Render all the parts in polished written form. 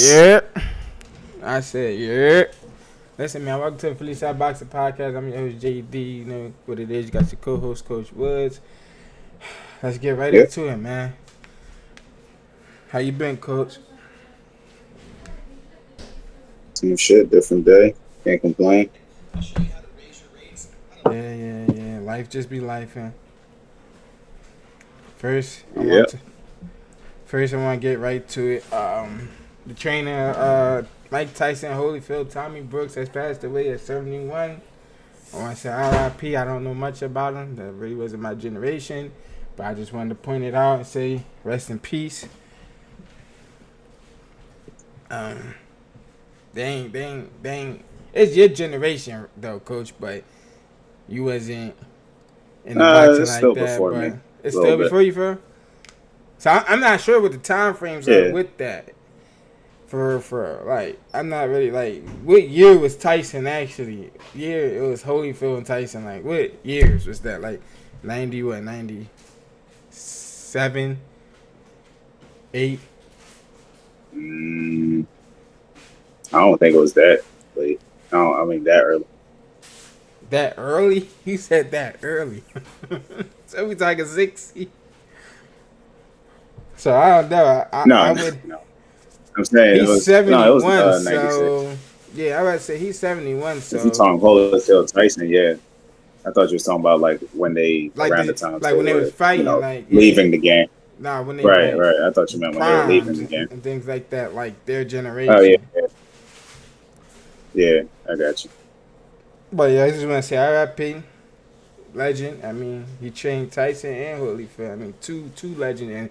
Yeah, I said yeah. Listen, man, welcome to the Phillyside Boxing Podcast. I'm your host JD. You know what it is. You got your co-host Coach Woods. Let's get right Yeah, into it, man. How you been, Coach? same shit, different day. Can't complain. Yeah. Life just be life, man. First, I Yeah. want to first I want to get right to it. The trainer, Mike Tyson Holyfield, Tommy Brooks has passed away at 71. I want to say RIP. I don't know much about him. That really wasn't my generation. But I just wanted to point it out and say rest in peace. Um, dang. It's your generation though, Coach. But you wasn't in the boxing It's like still that. before me But a it's little still bit. before you, bro. So I'm not sure what the time frames are Yeah. with that. For like, I'm not really like, what year was Tyson actually? Year it was Holyfield and Tyson. Like, what years was that? Like, 97, 8. Mm, I don't think it was that late. I mean that early. That early? You said that early. So we talking 60. So I don't know. I No, no, would. no. I'm saying He's it was 71. 96. So yeah, I would say he's 71. If you So talking Holyfield Tyson, yeah. I thought you was talking about like when they like around the the times like they when they was were, fighting, like yeah. leaving the game. Nah, when they Right, like right. I thought you meant when they were leaving primes the game. and things like that, like their Oh yeah, generation. yeah. I got you. But yeah, I just want to say RIP, legend. I mean, he trained Tyson and Holyfield. I mean, two legend. And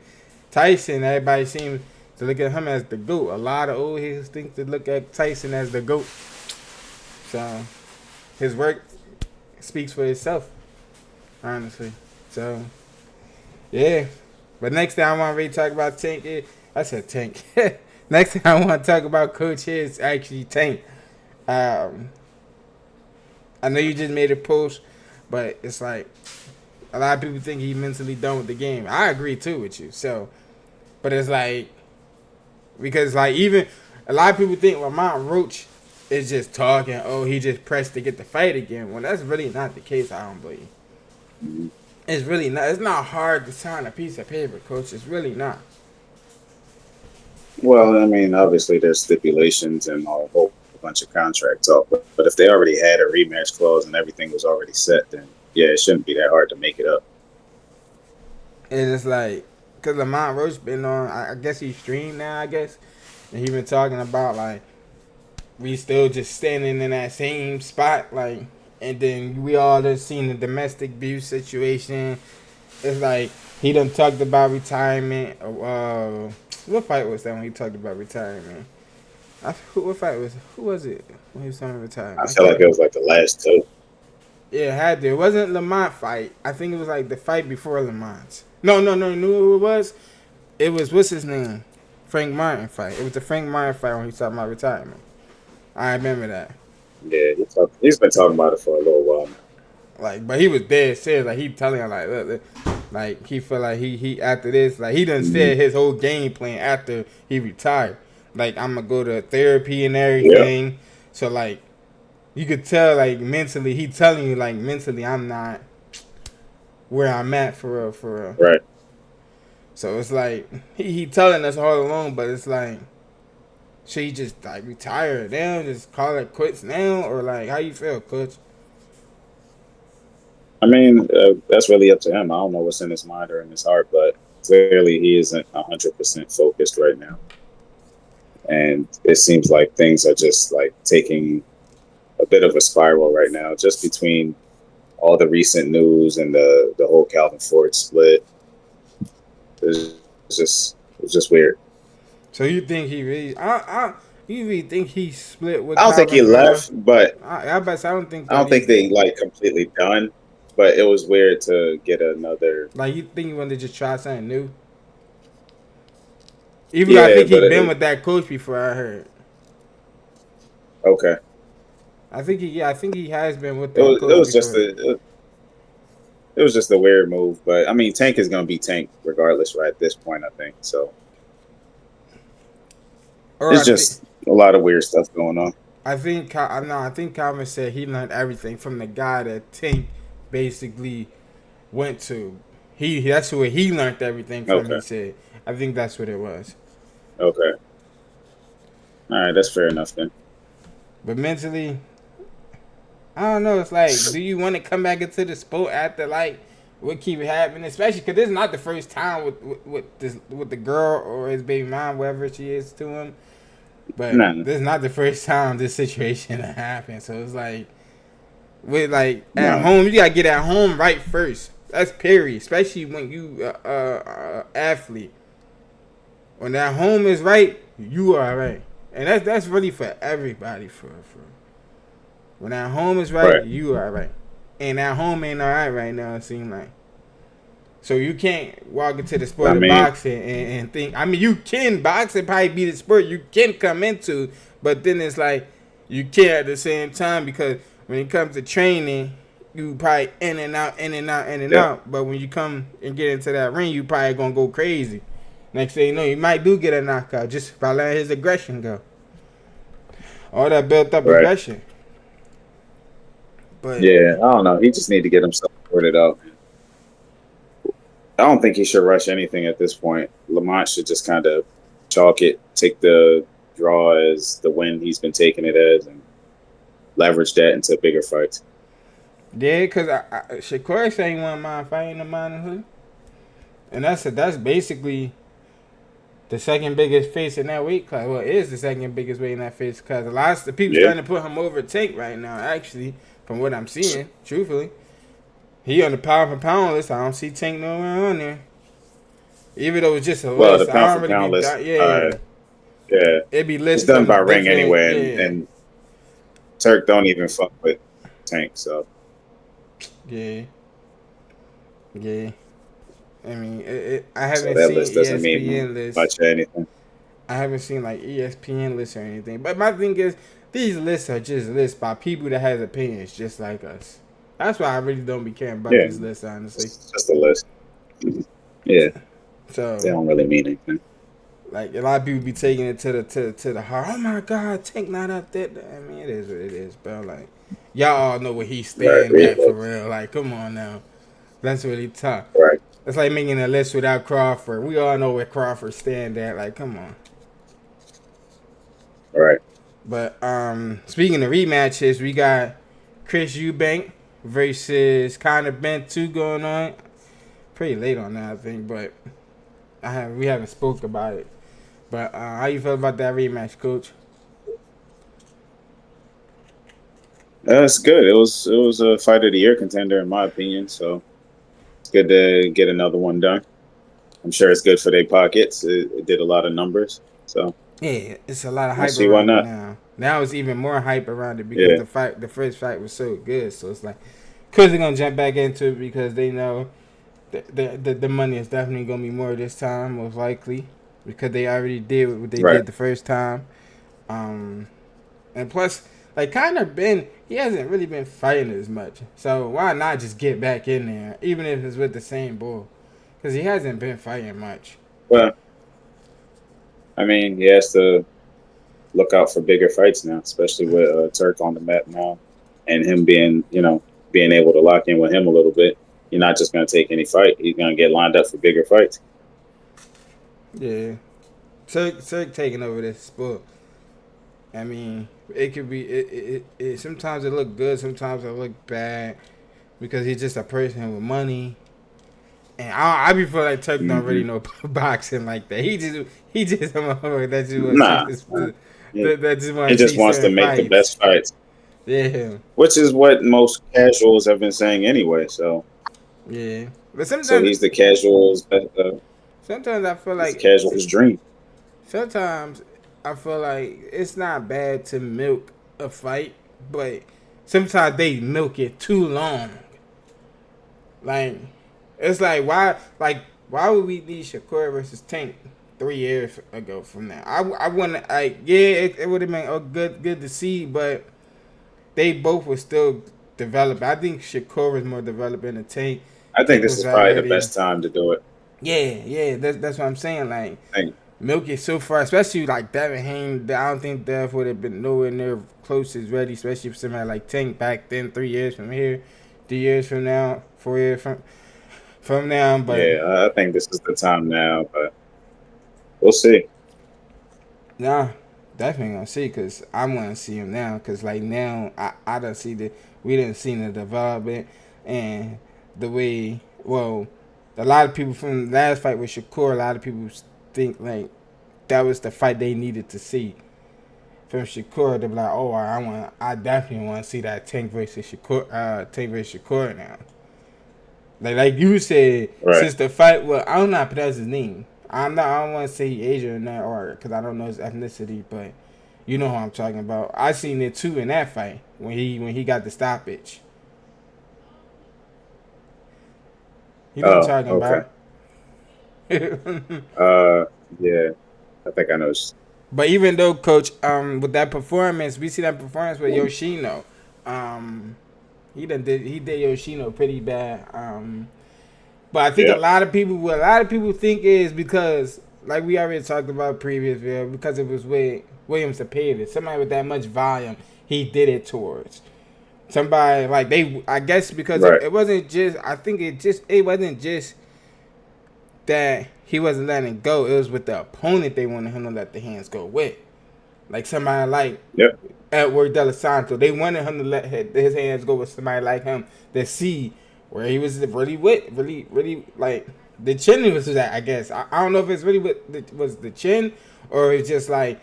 Tyson, everybody seems to look at him as the GOAT. A lot of old heads think to look at Tyson as the GOAT. So his work speaks for itself, honestly. So yeah. But next thing I want to really talk about Tank is, I said Tank. Next thing I want to talk about Coach is actually Tank. Um, I know you just made a post, but it's like a lot of people think he's mentally done with the game. I agree too with you. So, but it's like because like even a lot of people think Lamont Roach is just talking. Oh, he just pressed to get the fight again. Well, that's really not the case. I don't believe. Mhm. It's really not. It's not hard to sign a piece of paper, Coach. It's really not. Well, I mean, obviously there's stipulations and a whole bunch of contract talk, but if they already had a rematch clause and everything was already set, then yeah, it shouldn't be that hard to make it up. And it's like, cause Lamont Roach been on. I guess he streamed now. I guess, and he been talking about like we still just standing in that same spot, like, and then we all just seen the domestic abuse situation. It's like he done talked about retirement. What fight was that when he talked about retirement? Who was it when he was talking about retirement? I I feel like can't. it was like the last two. Yeah, it had to. It wasn't Lamont fight. I think it was like the fight before Lamont's. No. You knew who it was? It was what's his name? Frank Martin fight. It was the Frank Martin fight when he talked about retirement. I remember that. Yeah, he's been talking about it for a little while now. Like, but he was dead serious. Like he telling her like, look, like he felt like he after this, like he done Mhm. said his whole game plan after he retired. Like I'm gonna go to therapy and Yeah, everything. So like you could tell like mentally, he telling you like mentally I'm not where I'm at for real, for real. right. So it's like he telling us all along, but it's like should he just like retire now, just call it quits now, or like how you feel, Coach? I mean, that's really up to him. I don't know what's in his mind or in his heart, but clearly he isn't 100% focused right now, and it seems like things are just like taking a bit of a spiral right now, just between all the recent news and the whole Calvin Ford split. It's just weird. So you think he really? You really think he split with I don't think Calvin he for real? left, but I bet I don't think I that don't think either. they like completely done. But it was weird to get another. Like you think he wanted to just try something new? Even though I Yeah, think he but been with that coach before. I heard. okay. I think he has been with It that was it coach was just before. it was just a weird move. But I mean, Tank is gonna be Tank regardless, right? At this point, I think so. Or It's just a lot of weird stuff going on. I think Calvin said he learned everything from the guy that Tank basically went to. That's where he learned everything from. Okay. He said, I think that's what it was. Okay. All right. That's fair enough then. But mentally, I don't know. It's like, do you want to come back into the sport after like what keep happening? Especially because this is not the first time with the girl or his baby mom, whatever she is to him. But Nah. this is not the first time this situation happened. So it's like, with like at Right. home, you gotta get at home right first. That's period. Especially when you athlete. When that home is right, you are right, and that's really for everybody. For when that home is right, Right. you are right, and that home ain't all right now. It seems like. So you can't walk into the I sport of mean, boxing and think. I mean, you can boxing probably be the sport you can come into, but then it's like you can't at the same time because when it comes to training, you probably in and out, in and out, in and yeah. out. But when you come and get into that ring, you probably gonna go crazy. Next thing you know, you might do get a knockout just by letting his aggression go. All that built up Right. aggression. But Yeah. I don't know. He just need to get himself sorted out. I don't think he should rush anything at this point. Lamont should just kind of chalk it, take the draw as the win he's been taking it as, and leverage that into bigger fights. yeah, because Shakur said he wouldn't mind fighting him on who, and that's basically the second biggest face in that weight class. Well, it is the second biggest weight in that face class. A lot of the people Yeah. starting to put him over Tank right now. Actually, from what I'm seeing, truthfully, he on the pound for pound list. I don't see Tank nowhere on there. Even though it's just a Well, the list, pound I for don't really pound be. list, Yeah, yeah, it be it's lists done by from ring different. anyway, Yeah, and Turk don't even fuck with Tank, so yeah, yeah. I mean, I haven't that seen list doesn't mean ESPN lists. much of anything. I haven't seen like ESPN lists or anything. But my thing is, these lists are just lists by people that has opinions, just like us. That's why I really don't be caring about Yeah, these lists, honestly. it's just a list. Yeah, they So, don't really mean anything. like a lot of people be taking it to the heart. Oh my God, Tank not up there. I mean, it is what it is, bro. Like, y'all all know where he's Right, staying yeah, at for real. Like, come on now, that's really tough. right, It's like making a list without Crawford. We all know where Crawford stand at. Like, come on. right. But speaking of rematches, we got Chris Eubank versus Conor Ben 2 going on. Pretty late on that, I think, but we haven't spoke about it. But how you feel about that rematch, Coach? That's good. It was a fight of the year contender in my opinion. So it's good to get another one done. I'm sure it's good for their pockets. It did a lot of numbers. So Yeah, it's a lot of I hype see why around it not. now. Now it's even more hype around it because Yeah, the first fight was so good. So it's like, cause they're gonna jump back into it because they know the money is definitely gonna be more this time, most likely, because they already did what they right. did the first time. And plus, like Conor Ben, he hasn't really been fighting as much. So why not just get back in there, even if it's with the same bull? Because he hasn't been fighting much. Well, I mean, he has to look out for bigger fights now, especially with Turk on the map now, and him being able to lock in with him a little bit. You're not just going to take any fight. He's going to get lined up for bigger fights. Yeah, Turk taking over this sport. I mean, it could be. It sometimes it look good, sometimes it look bad, because he's just a person with money. And I be feel like Turk don't Hmm. really know boxing like that. He just a motherfucker that just want to see Nah, this, he, that just want he to just see wants to certain make the fights. best fights, Yeah, which is what most casuals have been saying anyway. yeah. But So sometimes, he's the casual's sometimes I feel he's the like casual's dream. sometimes I feel like it's not bad to milk a fight, but sometimes they milk it too long. Like it's like why would we need Shakur versus Tank 3 years ago from now? I wouldn't like it would have been good to see, but they both were still developing. I think Shakur was more developing than I think Tank this was is probably the already best time to do it. yeah, that's what I'm saying. Like I think. milk it so far, especially like Devin Haney. I don't think Dev would have been nowhere near close as ready, especially for somebody like Tank back then. 3 years from here, 3 years from now, 4 years from now. But Yeah, I think this is the time now, but we'll see. nah, definitely gonna see because I want to see him now. Because like now, I don't see we didn't see the development and the way. Well, a lot of people from the last fight with Shakur, a lot of people think like that was the fight they needed to see from Shakur. They're like, oh, I definitely want to see that Tank versus Shakur now. Like you said, Right. since the fight, well, I don't know how to pronounce his name. I don't want to say Asian or not, or because I don't know his ethnicity, but you know who I'm talking about. I seen it too in that fight when he got the stoppage. You know what Oh, I'm talking okay. about. Uh, yeah, I think I know. But even though, Coach, with that performance, we see that performance with Yoshino. He did Yoshino pretty bad. But I think Yeah, what a lot of people think is because, like we already talked about previous video, because it was with Williams Zepeda, somebody with that much volume, he did it towards somebody like they. I guess because right. it wasn't just. I think it wasn't just that he wasn't letting it go. It was with the opponent they wanted him to let the hands go with. Like somebody like Yep. Edward De La Santo. They wanted him to let his hands go with somebody like him to see where he was really like the chin was that. I guess I don't know if it's really what was the chin or it's just like,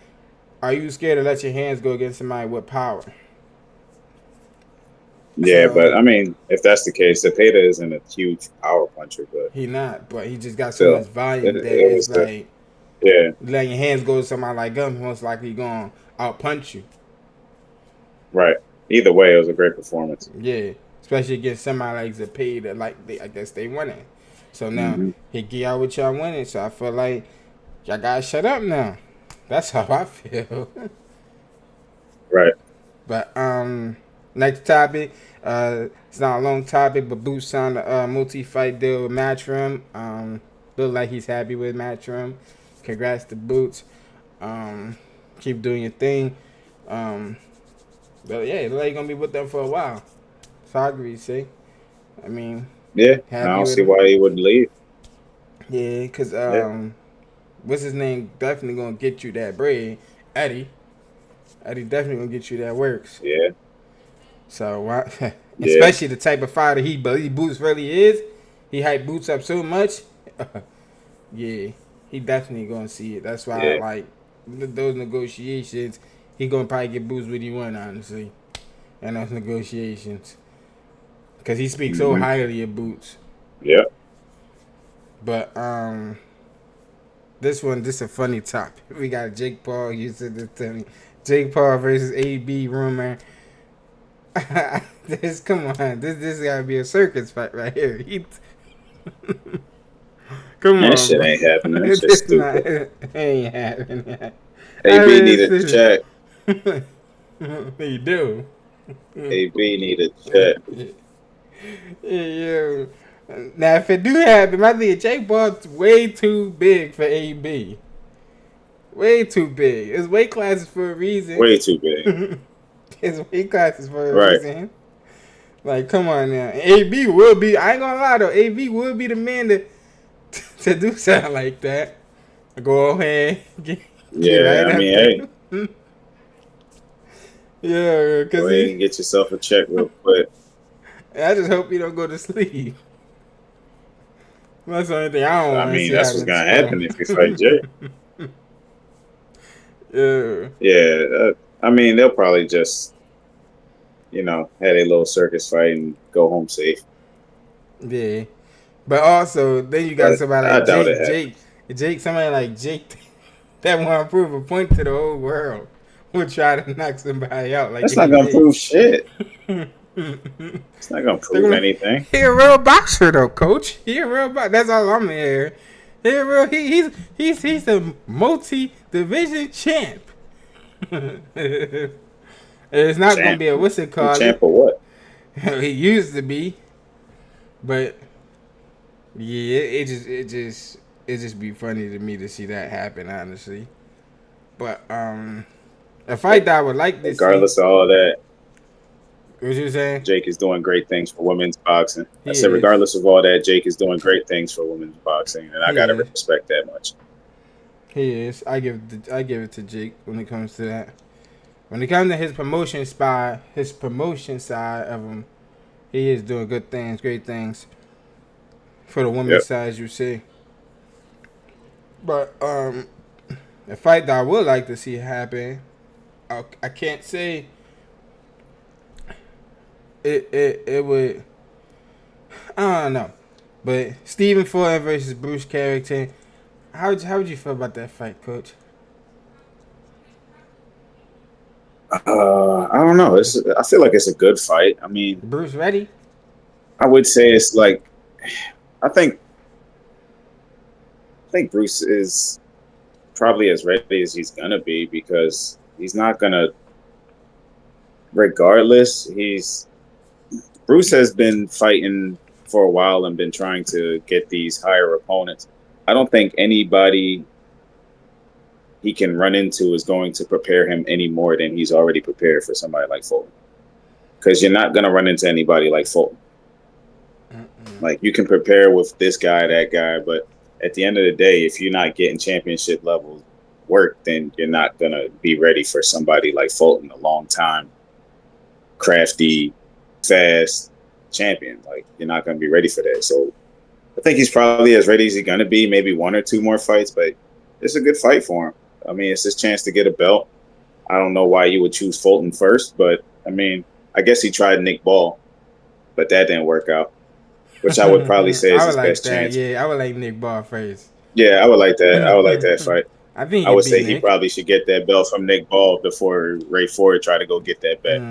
are you scared to let your hands go against somebody with power? Yeah, So but I mean, if that's the case, Zepeda isn't a huge power puncher, but he not, but he just got so much still, volume that it it's was the like yeah, letting your hands go to somebody like him most likely going to out punch you. right. Either way, it was a great performance. Yeah, especially against somebody like Zepeda, like I guess they winning. So now Hmm. he get out with y'all winning. So I feel like y'all gotta shut up now. That's how I feel. Right. But next topic. It's not a long topic, but Boots signed a multi-fight deal with Matchroom. Look like he's happy with Matchroom. Congrats to Boots. Keep doing your thing. But yeah, it look like you're gonna be with them for a while. So I agree, see. I mean, Yeah, I happy don't with see him. why he wouldn't leave. Yeah, because Yeah, what's his name? Definitely gonna get you that bread. Eddie. Eddie definitely gonna get you that works. yeah, So yeah, especially the type of fighter he believe Boots really is. He hype Boots up so much. Yeah, he definitely gonna see it. That's why yeah. like those negotiations, he gonna probably get Boots what he want, honestly. And those negotiations. Because he speaks so Hmm. highly of Boots. Yep. But this is a funny topic. We got Jake Paul. You said this to me. Jake Paul versus AB rumor. Come on. This gotta be a circus fight right here. Come That on, shit bro. ain't happening. That shit's This not stupid. ain't happening. I AB mean, needed a check. you do. AB needed a check. Yeah. Now, if it do happen, I think Jake Paul's way too big for AB. Way too big. It's weight classes for a reason. Way too big. It's weight classes for a Right. reason. Like, come on now. AB will be. I ain't gonna lie though. AB will be the man to do something like that. Go ahead, get Yeah, right I up mean, hey, there. Yeah, go cause ahead and get yourself a check real quick. I just hope he don't go to sleep. That's the only thing I don't I want to mean, see that's what's happen gonna to happen if you fight Jay. him. Yeah, Yeah, I mean, they'll probably just, have a little circus fight and go home safe. yeah. But also, then you got But somebody I like doubt it happens. Somebody like Jake that want to prove a point to the whole world. Will try to knock somebody out like That's not gonna AB. prove shit. They're It's not gonna prove gonna. anything. He a real boxer though, coach. He a real boxer. That's all I'm hearing. He a real. He's a multi-division champ. It's not gonna Champ. be a what's it A called champ it. or what? He used to be, but yeah, it just it just be funny to me to see that happen, honestly. But a fight that I would like to see. Regardless of all that, What you saying? Jake is doing great things for women's boxing. I He said, is. regardless of all that, Jake is doing great things for women's boxing, and I He gotta is. respect that much. He is. I give it to Jake when it comes to that. When it comes to his promotion side of him, he is doing good things, great things for the women's Yep. side, as you see. But a fight that I would like to see happen, I can't say it would. I don't know, but Stephen Fulton versus Bruce Carrington. How would you feel about that fight, Coach? I don't know. I feel like it's a good fight. I mean, Bruce ready? I would say it's like, I think Bruce is probably as ready as he's gonna be because he's not gonna. Regardless, Bruce has been fighting for a while and been trying to get these higher opponents. I don't think anybody he can run into is going to prepare him any more than he's already prepared for somebody like Fulton. Because you're not going to run into anybody like Fulton. Like, you can prepare with this guy, that guy, but at the end of the day, if you're not getting championship level work, then you're not going to be ready for somebody like Fulton, a long time, crafty, fast champion. Like, you're not going to be ready for that. So I think he's probably as ready as he's going to be, maybe one or two more fights, but it's a good fight for him. I mean, it's his chance to get a belt. I don't know why you would choose Fulton first, but I mean, I guess he tried Nick Ball, but that didn't work out, which I would probably say is his best chance. Yeah, I would like Nick Ball first. Yeah, I would like that. I would like that fight. I think I would say Nick. he probably should get that belt from Nick Ball before Ray Ford tried to go get that bet,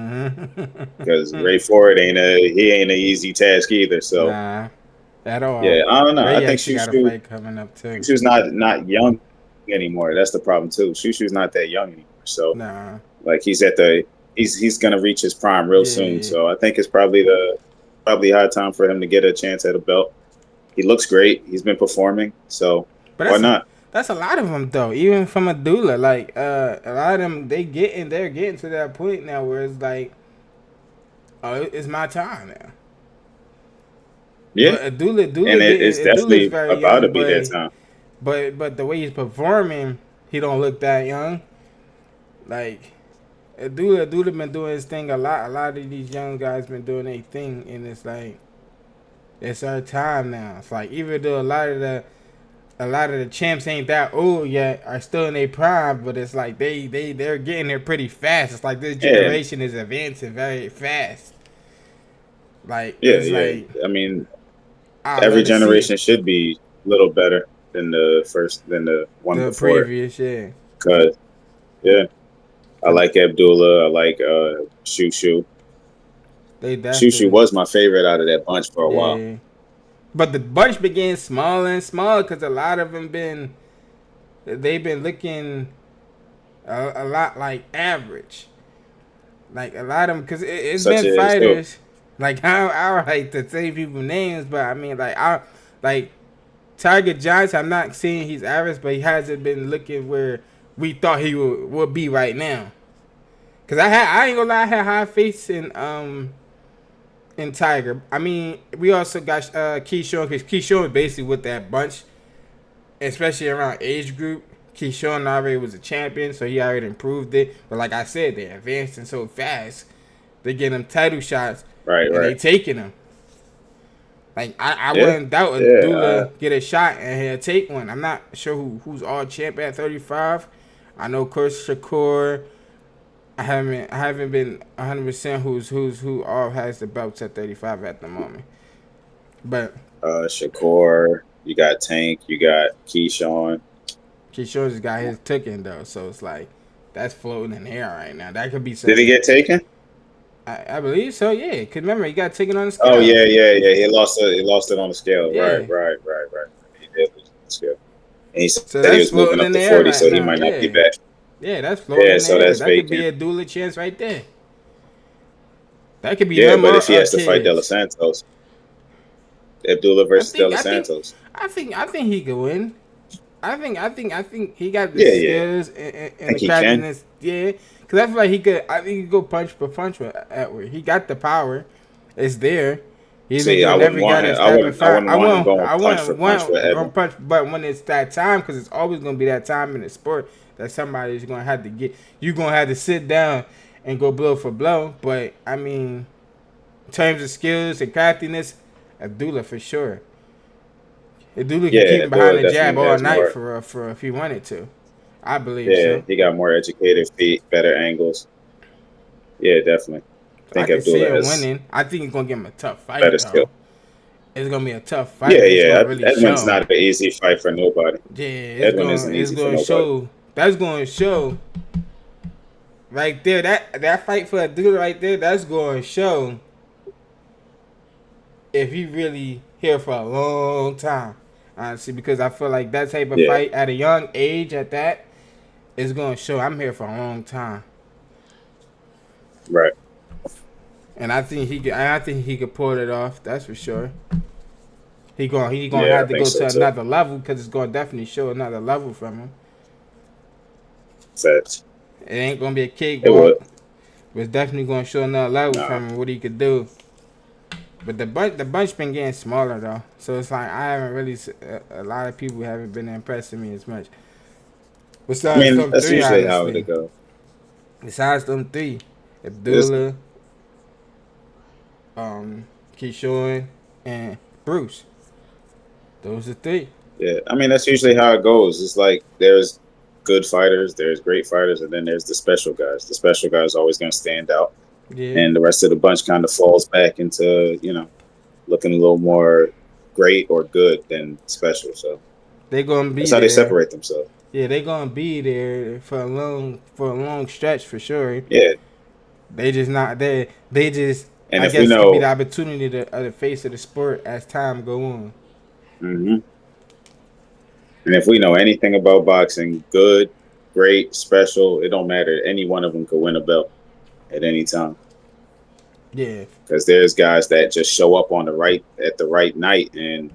because Ray Ford ain't an easy task either. So nah, at all. Yeah, I don't know. Ray I think got a fight coming up too. Shushu's not young anymore. That's the problem too. Shushu's not that young anymore. So nah, like he's gonna reach his prime real soon. So I think it's probably high time for him to get a chance at a belt. He looks great. He's been performing. So why not? That's a lot of them though. Even from Abdullah, like a lot of them, they're getting to that point now where it's like, oh, it's my time now. Yeah, but Abdullah and it's definitely about to be that time. But the way he's performing, he don't look that young. Like Abdullah been doing his thing a lot. A lot of these young guys been doing their thing, and it's like it's our time now. It's like even though a lot of the champs ain't that old yet, are still in their prime, but it's like they're getting there pretty fast. It's like this generation is advancing very fast. Like I mean, every generation should be a little better than the one before. Previous, yeah. Cause I like Abdullah. I like Shushu. Shushu was my favorite out of that bunch for a while. But the bunch began smaller and smaller because a lot of them they've been looking a lot like average. Like a lot of them, because it's been fighters. Like I don't like to say people's names, but I mean like Tiger Johnson. I'm not saying he's average, but he hasn't been looking where we thought he would be right now. Cause I ain't gonna lie, I had high faith in Tiger. I mean, we also got Keyshawn, because Keyshawn was basically with that bunch, especially around age group. Keyshawn already was a champion, so he already improved it. But like I said, they're advancing so fast. They getting them title shots. Right. They taking them. Like I wouldn't doubt Abdullah get a shot and he'll take one. I'm not sure who's all champ at 35. I know Chris Shakur. I haven't been 100% who all has the belts at 35 at the moment. But Shakur, you got Tank, you got Keyshawn. Keyshawn just got his taken though, so it's like that's floating in the air right now. That could be something. Did he get taken? I believe so, yeah. Cause remember he got taken on the scale. Oh yeah. He lost it on the scale. Yeah. Right. He did lose on the scale. And he said he was moving up to 40, so he might not be back. Yeah, that's floating in the air. That's that vacant. Could be a dual chance right there. That could be but if he has to fight De Los Santos, Abdullah versus De Los Santos. I think he could win. I think he got the Yeah. skills and Think the he can. craftiness. Yeah, because I feel like he could. I think he could go punch for punch with Edward. He got the power. It's there. He's been See, I getting wouldn't every guy want him. that's stepping I fire. wouldn't want him going I punch for punch with want Evan. punch, but when it's that time, because it's always gonna be that time in the sport that somebody's gonna have to get. You're gonna have to sit down and go blow for blow. But I mean, in terms of skills and craftiness, Abdullah for sure. Abdullah can keep Yeah, him behind Abdullah the jab definitely all has night more. for if he wanted to. I believe Yeah, so. he got more educated feet, better angles. Yeah, definitely. I So I think can see Abdullah him has winning. I think he's gonna give him a tough fight better skill. though. It's gonna be a tough fight, Yeah, but it's yeah. gonna really Edwin's show. not an easy fight for nobody. Yeah, Edwin isn't it's easy for gonna nobody. show. That's gonna show right there. That fight for a dude right there. That's gonna show if he really here for a long time. Honestly, because I feel like that type of Yeah, fight at a young age at that is gonna show I'm here for a long time. right. And I think he could. I think he could pull it off. That's for sure. He gonna Yeah, I have to think go so to too. another level because it's gonna definitely show another level from him. Facts. It ain't gonna be a It would. cakewalk, but it's definitely gonna show another level Nah. from him what he could do. But the bunch been getting smaller though, so it's like I haven't really. A lot of people haven't been impressing me as much. I Besides mean, them that's three, usually how it honestly. goes. Besides them three, It's, Abdullah, Keyshawn, and Bruce. Those are three. yeah, I mean, that's usually how it goes. It's like there's good fighters, there's great fighters, and then there's the special guys. The special guys are always going to stand out, Yeah, and the rest of the bunch kind of falls back into looking a little more great or good than special. So they gonna that's be how they there. separate themselves. Yeah, they gonna be there for a long stretch for sure. Yeah, They just not they just and I if we guess it could be the know, opportunity to the face of the sport as time go on. hmm and if we know anything about boxing, good, great, special, it don't matter. Any one of them could win a belt at any time. Yeah, Because there's guys that just show up on the right at the right night and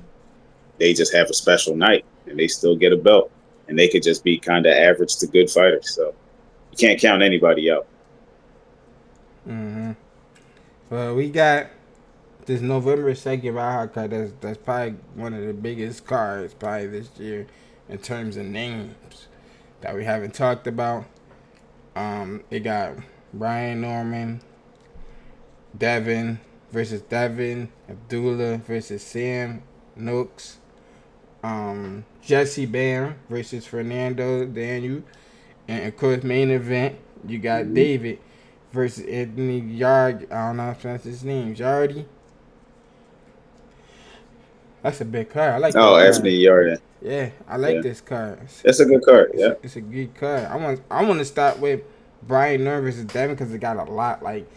they just have a special night and they still get a belt and they could just be kind of average to good fighters. So you can't count anybody out. mm-hmm. Well, we got this November 2nd Raha card. That's probably one of the biggest cards probably this year in terms of names that we haven't talked about. It got Brian Norman, Devin, Abdullah versus Sam Nooks, Jesse Bam versus Fernando Daniel, and of course main event you got David versus Anthony Yard. I don't know how to pronounce his name. Yardy. That's a big card. I like Oh, that Anthony card. Yarden. Yeah, I Yeah, like this card. that's a good card. Yeah, It's a good card. I want to start with Brian Norman versus Devin because it got a lot like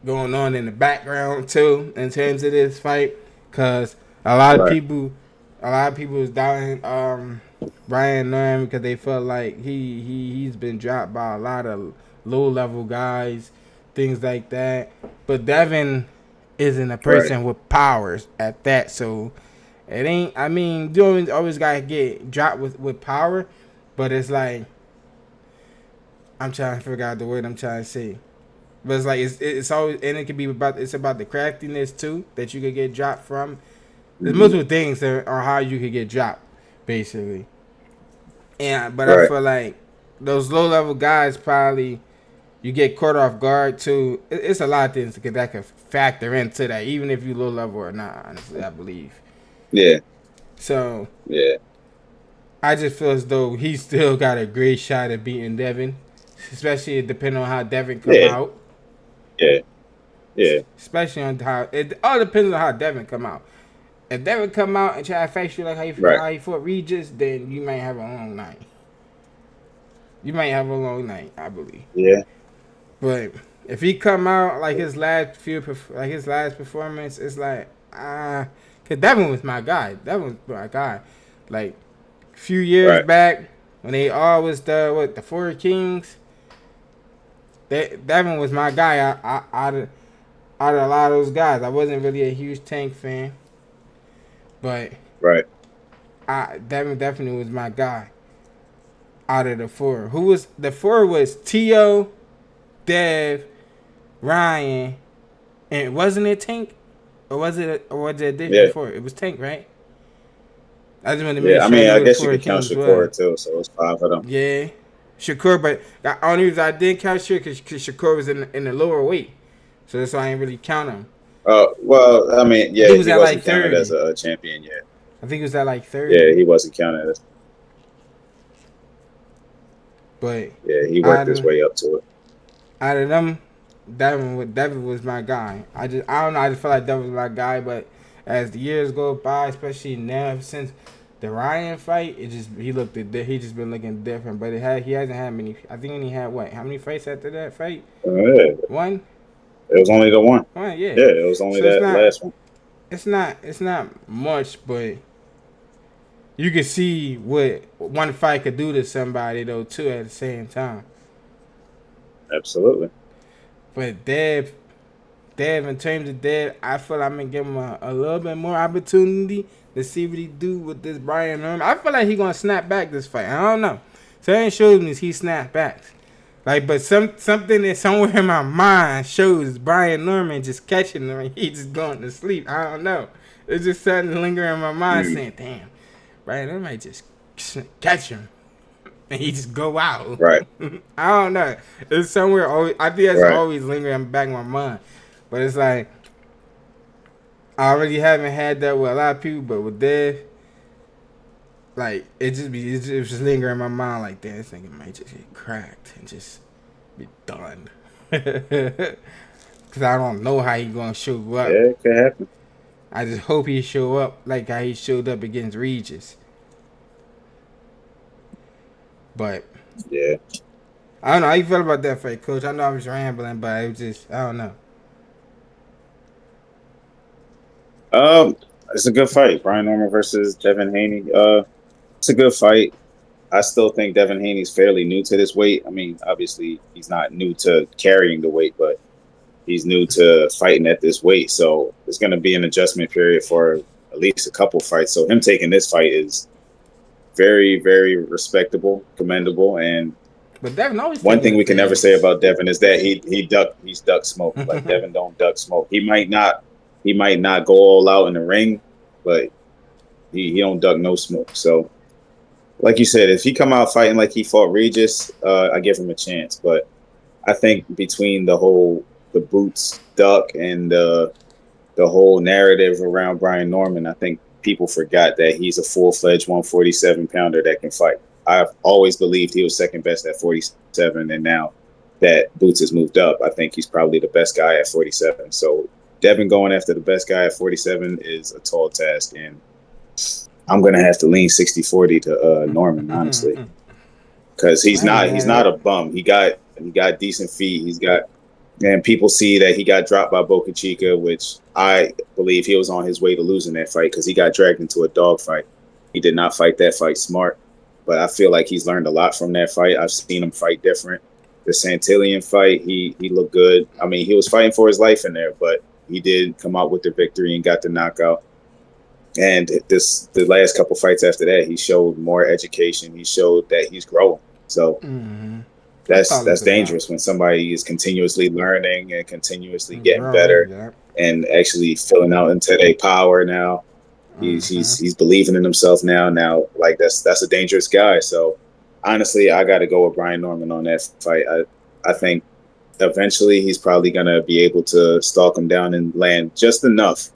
going on in the background too in terms of this fight. Cause a lot of right, people was doubting Brian Norman because they felt like he's been dropped by a lot of low level guys, things like that. But Devin isn't a right. person with powers at that, so it ain't. I mean, you always gotta get dropped with power, but it's like I'm trying to figure out the word I'm trying to say. But it's like it's always, and it can be about the craftiness too that you could get dropped from. There's hmm multiple things that are how you could get dropped, basically. But I Right, feel like those low level guys probably you get caught off guard too. It's a lot of things that can factor into that, even if you low level or not. Honestly, I believe. yeah, So yeah, I just feel as though he still got a great shot at beating Devin, especially depending on how Devin come yeah, out. yeah, yeah. Especially on how it all depends on how Devin come out. If Devin come out and try to face you like Right. how he fought Regis, then you might have a long night. You might have a long night, I believe. Yeah, But if he come out like his last performance, it's like cause Devin was my guy. Devin was my guy. Like a few years right, back when they all was the Four Kings. Devin was my guy. Out of a lot of those guys, I wasn't really a huge Tank fan, but right. Devin definitely was my guy out of the four. Who was the four? Was T.O., Dev, Ryan, and wasn't it Tank? Or was it a different four? It was Tank, right? I just wanted to make I sure I mean, knew I who the guess you four could count kings was. Shakur too, so it's 5 of them. Yeah, Shakur, but the only reason I didn't count Shakur because Shakur was in the lower weight, so that's why I didn't really count him. Well, I mean, I think yeah, he was he at like wasn't counted 30. as a champion yet. I think he was at like 30. Yeah, he wasn't counted as. But Yeah, he worked out his of, way up to it. out of them, Devin was my guy. I don't know. I just feel like Devin was my guy, but as the years go by, especially now since the Ryan fight, he just been looking different. But he hasn't had many. I think he only had what? How many fights after that fight? Yeah. One. It was only the one. One, yeah. Yeah, it was only So that last one. It's not much, but you can see what one fight could do to somebody though too at the same time. Absolutely. But Dev, in terms of Dev, I feel like I'm gonna give him a little bit more opportunity to see what he do with this Brian Norman. I feel like he gonna snap back this fight. I don't know. Something shows me he snap backs. Like, but something that somewhere in my mind shows Brian Norman just catching him and he just going to sleep. I don't know. It's just something lingering in my mind saying, "Damn, Brian Norman might just catch him and he just go out." Right. I don't know. It's somewhere always. I think that's always lingering in the back of my mind. But it's like I already haven't had that with a lot of people, but with Dev, like it's just lingering in my mind. Like, damn, this nigga might just get cracked and just be done. Cause I don't know how he gonna show up. Yeah, it could happen. I just hope he show up like how he showed up against Regis. But yeah, I don't know how you feel about that fight, Coach. I know I was rambling, but it was just I don't know. It's a good fight. Brian Norman versus Devin Haney. It's a good fight. I still think Devin Haney's fairly new to this weight. I mean, obviously he's not new to carrying the weight, but he's new to fighting at this weight. So there's going to be an adjustment period for at least a couple fights. So him taking this fight is very, very respectable, commendable. And but Devin always one thing we can never say about Devin is that he's duck smoke. Like Devin don't duck smoke. He might not go all out in the ring, but he don't duck no smoke. So like you said, if he come out fighting like he fought Regis, I give him a chance. But I think between the boots duck and the whole narrative around Brian Norman, I think people forgot that he's a full-fledged 147-pounder that can fight. I've always believed he was second best at 47, and now that Boots has moved up, I think he's probably the best guy at 47. So Devin going after the best guy at 47 is a tall task, and I'm going to have to lean 60-40 to Norman, honestly, because he's not a bum. He got decent feet. And people see that he got dropped by Boca Chica, which I believe he was on his way to losing that fight because he got dragged into a dog fight. He did not fight that fight smart, but I feel like he's learned a lot from that fight. I've seen him fight different. The Santillan fight, he looked good. I mean, he was fighting for his life in there, but he did come out with the victory and got the knockout. And the last couple fights after that, he showed more education. He showed that he's growing. So that's dangerous when somebody is continuously learning and continuously getting better and actually filling out into their power now. He's believing in himself now. Now, like that's a dangerous guy. So honestly, I got to go with Brian Norman on that fight. I think eventually he's probably gonna be able to stalk him down and land just enough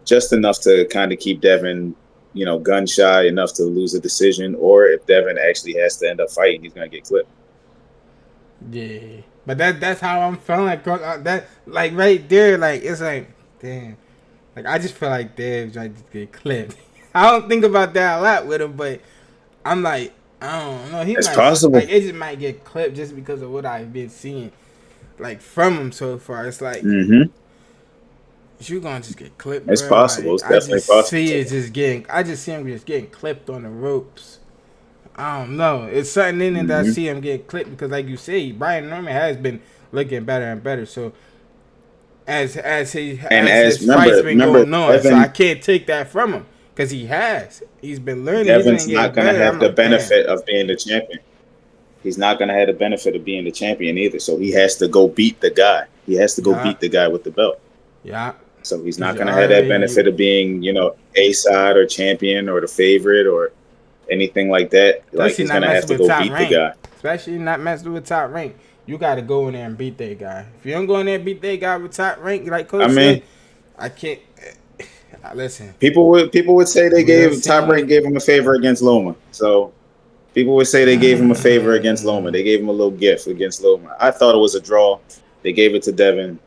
to kind of keep Devin, gun shy enough to lose a decision. Or if Devin actually has to end up fighting, he's gonna get clipped. Yeah, but that's how I'm feeling. Like that, like right there, like it's like, damn. Like I just feel like Dev's trying to get clipped. I don't think about that a lot with him, but I'm like, I don't know. It's possible. Like it just might get clipped just because of what I've been seeing, like from him so far. It's like you gonna just get clipped. It's bro. possible. Like, it's definitely possible. I just see him just getting clipped on the ropes. I don't know. It's something in it that I see him get clipped because, like you say, Brian Norman has been looking better and better. So as his fights been going on, so I can't take that from him. because he has. He's been learning. He's been Devin's not getting gonna better. have I'm the like, damn. benefit of being the champion. He's not gonna have the benefit of being the champion either. So he has to go beat the guy. He has to go Yeah, beat the guy with the belt. yeah. So he's Because not you gonna have that already benefit of being, A side or champion or the favorite or anything like that. Like especially he's not gonna have messing to with go top beat the rank. guy. Especially not messing with top rank. You got to go in there and beat that guy. If you don't go in there and beat that guy with top rank, like I Coach said, mean, I can't. Listen, people would say they we done gave Top seen. Rank gave him a favor against Loma. So people would say they gave him a favor against Loma. They gave him a little gift against Loma. I thought it was a draw. They gave it to Devin.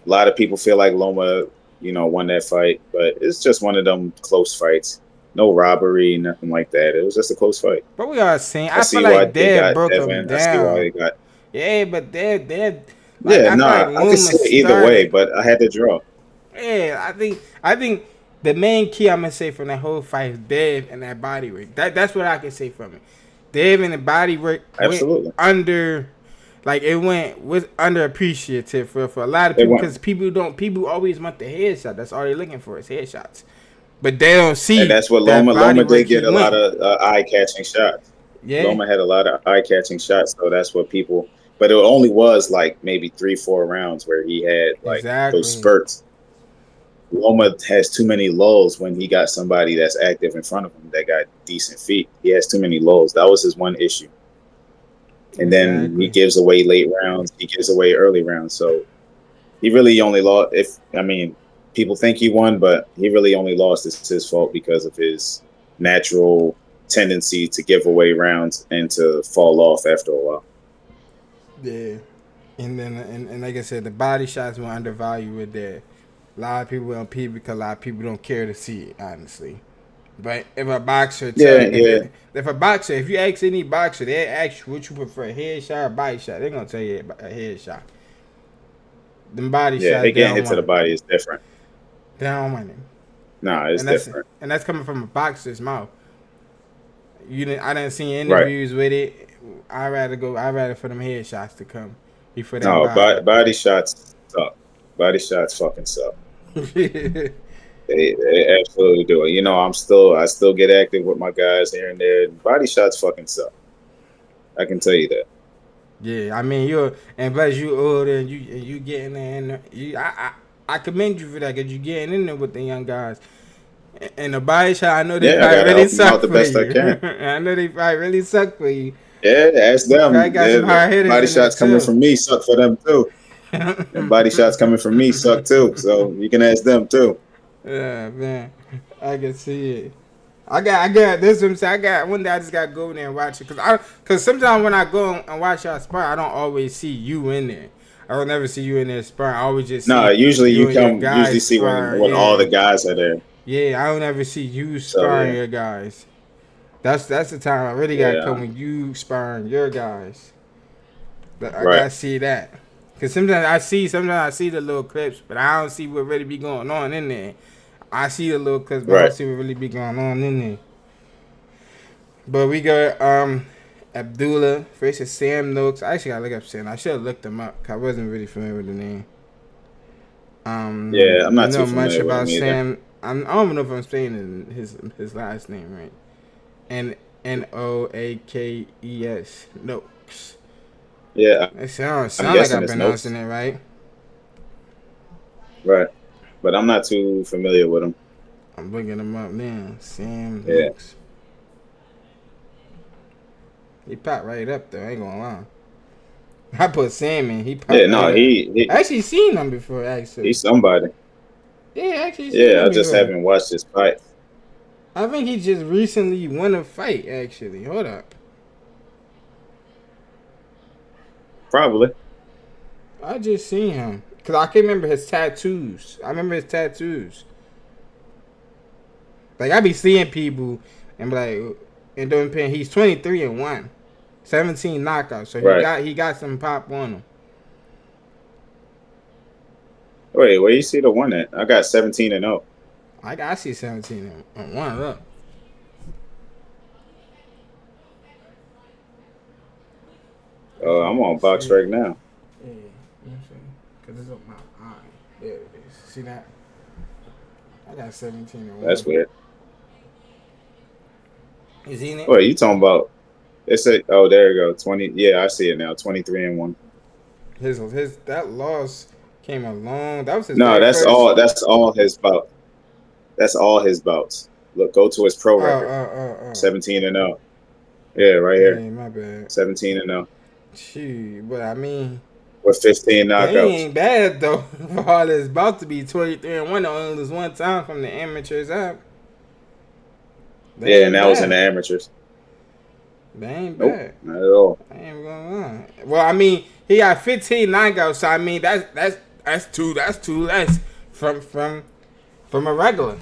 A lot of people feel like Loma, won that fight, but it's just one of them close fights. No robbery, nothing like that. It was just a close fight. But we are seeing. I I feel see why like they Dad got broke him Devin. I see why down. they got. Yeah, but they're like Yeah, I feel like nah, I could Luma see it either way, started. but I had to draw. Yeah, I think the main key I'm gonna say from that whole fight is Dave and that body work. That's what I can say from it. Dave and the body work went Absolutely, under, like it was underappreciative for a lot of they people went, because people always want the headshot. That's all they're looking for is headshots, but they don't and see that's what that Loma. body Loma work did he get a lot went. of eye catching shots. Yeah, Loma had a lot of eye catching shots, so that's what people. But it only was like maybe 3-4 rounds where he had like those exactly. spurts. Loma has too many lulls when he got somebody that's active in front of him that got decent feet. He has too many lulls. That was his one issue. And then he Exactly. gives away late rounds. He gives away early rounds. So he really only lost. People think he won, but he really only lost. It's his fault because of his natural tendency to give away rounds and to fall off after a while. Yeah. And like I said, the body shots were undervalued with that. A lot of people don't pee because a lot of people don't care to see it, honestly. But if a boxer Yeah, tell yeah, if you ask any boxer, they ask you what you prefer, a headshot or body shot. They're gonna tell you a headshot. Them body yeah. shots They they getting don't hit to the want. body is different. They don't want them. Nah, it's And that's different. and that's coming from a boxer's mouth. I didn't see Right. interviews with it. I'd rather for them headshots to come before them No, body. body shots suck. Body shots fucking suck. Yeah, They absolutely do it. I still get active with my guys here and there. Body shots fucking suck. I can tell you that. I mean and plus you older and you getting there and I commend you for that because you getting in there with the young guys. And the body shot, I know they Yeah, I probably gotta really help them suck out the for best I you. can. I know they probably really suck for you. Yeah, ask You probably them. got some hard hitters Body in there shots coming too. from me suck for them too. And body shots coming from me suck too. So you can ask them too. Yeah, man, I can see it. I got this. What I'm saying. I got one day. I just got to go in there and watch it because sometimes when I go and watch y'all spar, I don't always see you in there. I don't never see you in there sparring. I always just No, see usually you you and your come. Usually guys see when spar. when all the Yeah, guys are there. yeah. I don't ever see you So sparring yeah, your guys. That's the time I really got to yeah, come when you sparring your guys. But I right, gotta see that. Cause sometimes I see the little clips, but I don't see what really be going on in there. I see the little clips, but I don't right. see what really be going on in there. But we got Abdullah versus Sam Noakes. I actually gotta look up Sam. I should have looked him up. Cause I wasn't really familiar with the name. Yeah, I'm You not too know much familiar with about them either. Sam. I don't even know if I'm saying his last name right. Noakes. Noakes. Yeah, It sounds I'm like guessing I'm it's pronouncing notes. it right. Right, but I'm not too familiar with them. I'm looking him up now. Sam Yeah, Noakes. He popped right up there. I ain't gonna lie. I put Sam in. He yeah. popped No, right up. he I actually seen him before. Actually, he's somebody. yeah, I actually seen Yeah, him I just before. haven't watched his fight. I think he just recently won a fight. Actually, hold up. Probably. I just seen him because I can remember his tattoos. I remember his tattoos. Like I be seeing people and be like, and doing pin. He's 23-1, 17 knockouts. So Right. he got some pop on him. Wait, where you see the one at? I got 17-0. I see 17-1 up. I'm on Let's box see. right now. Yeah, because it's up my eye. There it is. See that? I got 17-1. That's weird. Is he in it? What are you talking about? It's a oh there you go 20. Yeah, I see it now. 23-1. His that loss came along. That was his No, very that's first. all. That's all his bouts. That's all his bouts. Look, go to his pro record. Oh. 17-0. Yeah, right here. Yeah, my bad. 17-0 Shoot, but I mean, with 15 they knockouts. ain't bad though. For all it's about to be 23-1, only lose one time from the amateurs up. They Yeah, and ain't that was in the bad. amateurs. They ain't Nope, bad. not at all. I ain't gonna lie. Well, I mean, he got 15 knockouts, so I mean that's two less from a regular.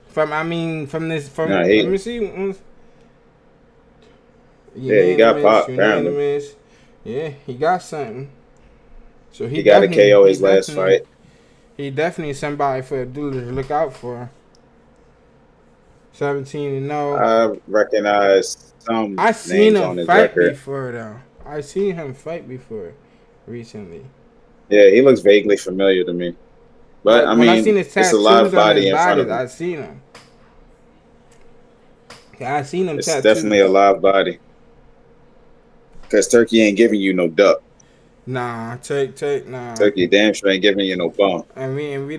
From No, let he me see. yeah he got Unanimous, popped apparently. unanimous. Yeah, he got something. So He got a KO his last fight. he definitely somebody for a dude to look out for. 17-0. I recognize some I seen names him on his fight record. before though. I seen him fight before recently. Yeah, he looks vaguely familiar to me. But Like I when I seen mean, his it's a tattoos live on his body in front body, of him. I seen him. Yeah, I seen him It's definitely a tattoos. live body. Because Turkey ain't giving you no duck. Nah, nah. Turkey damn sure ain't giving you no bump. We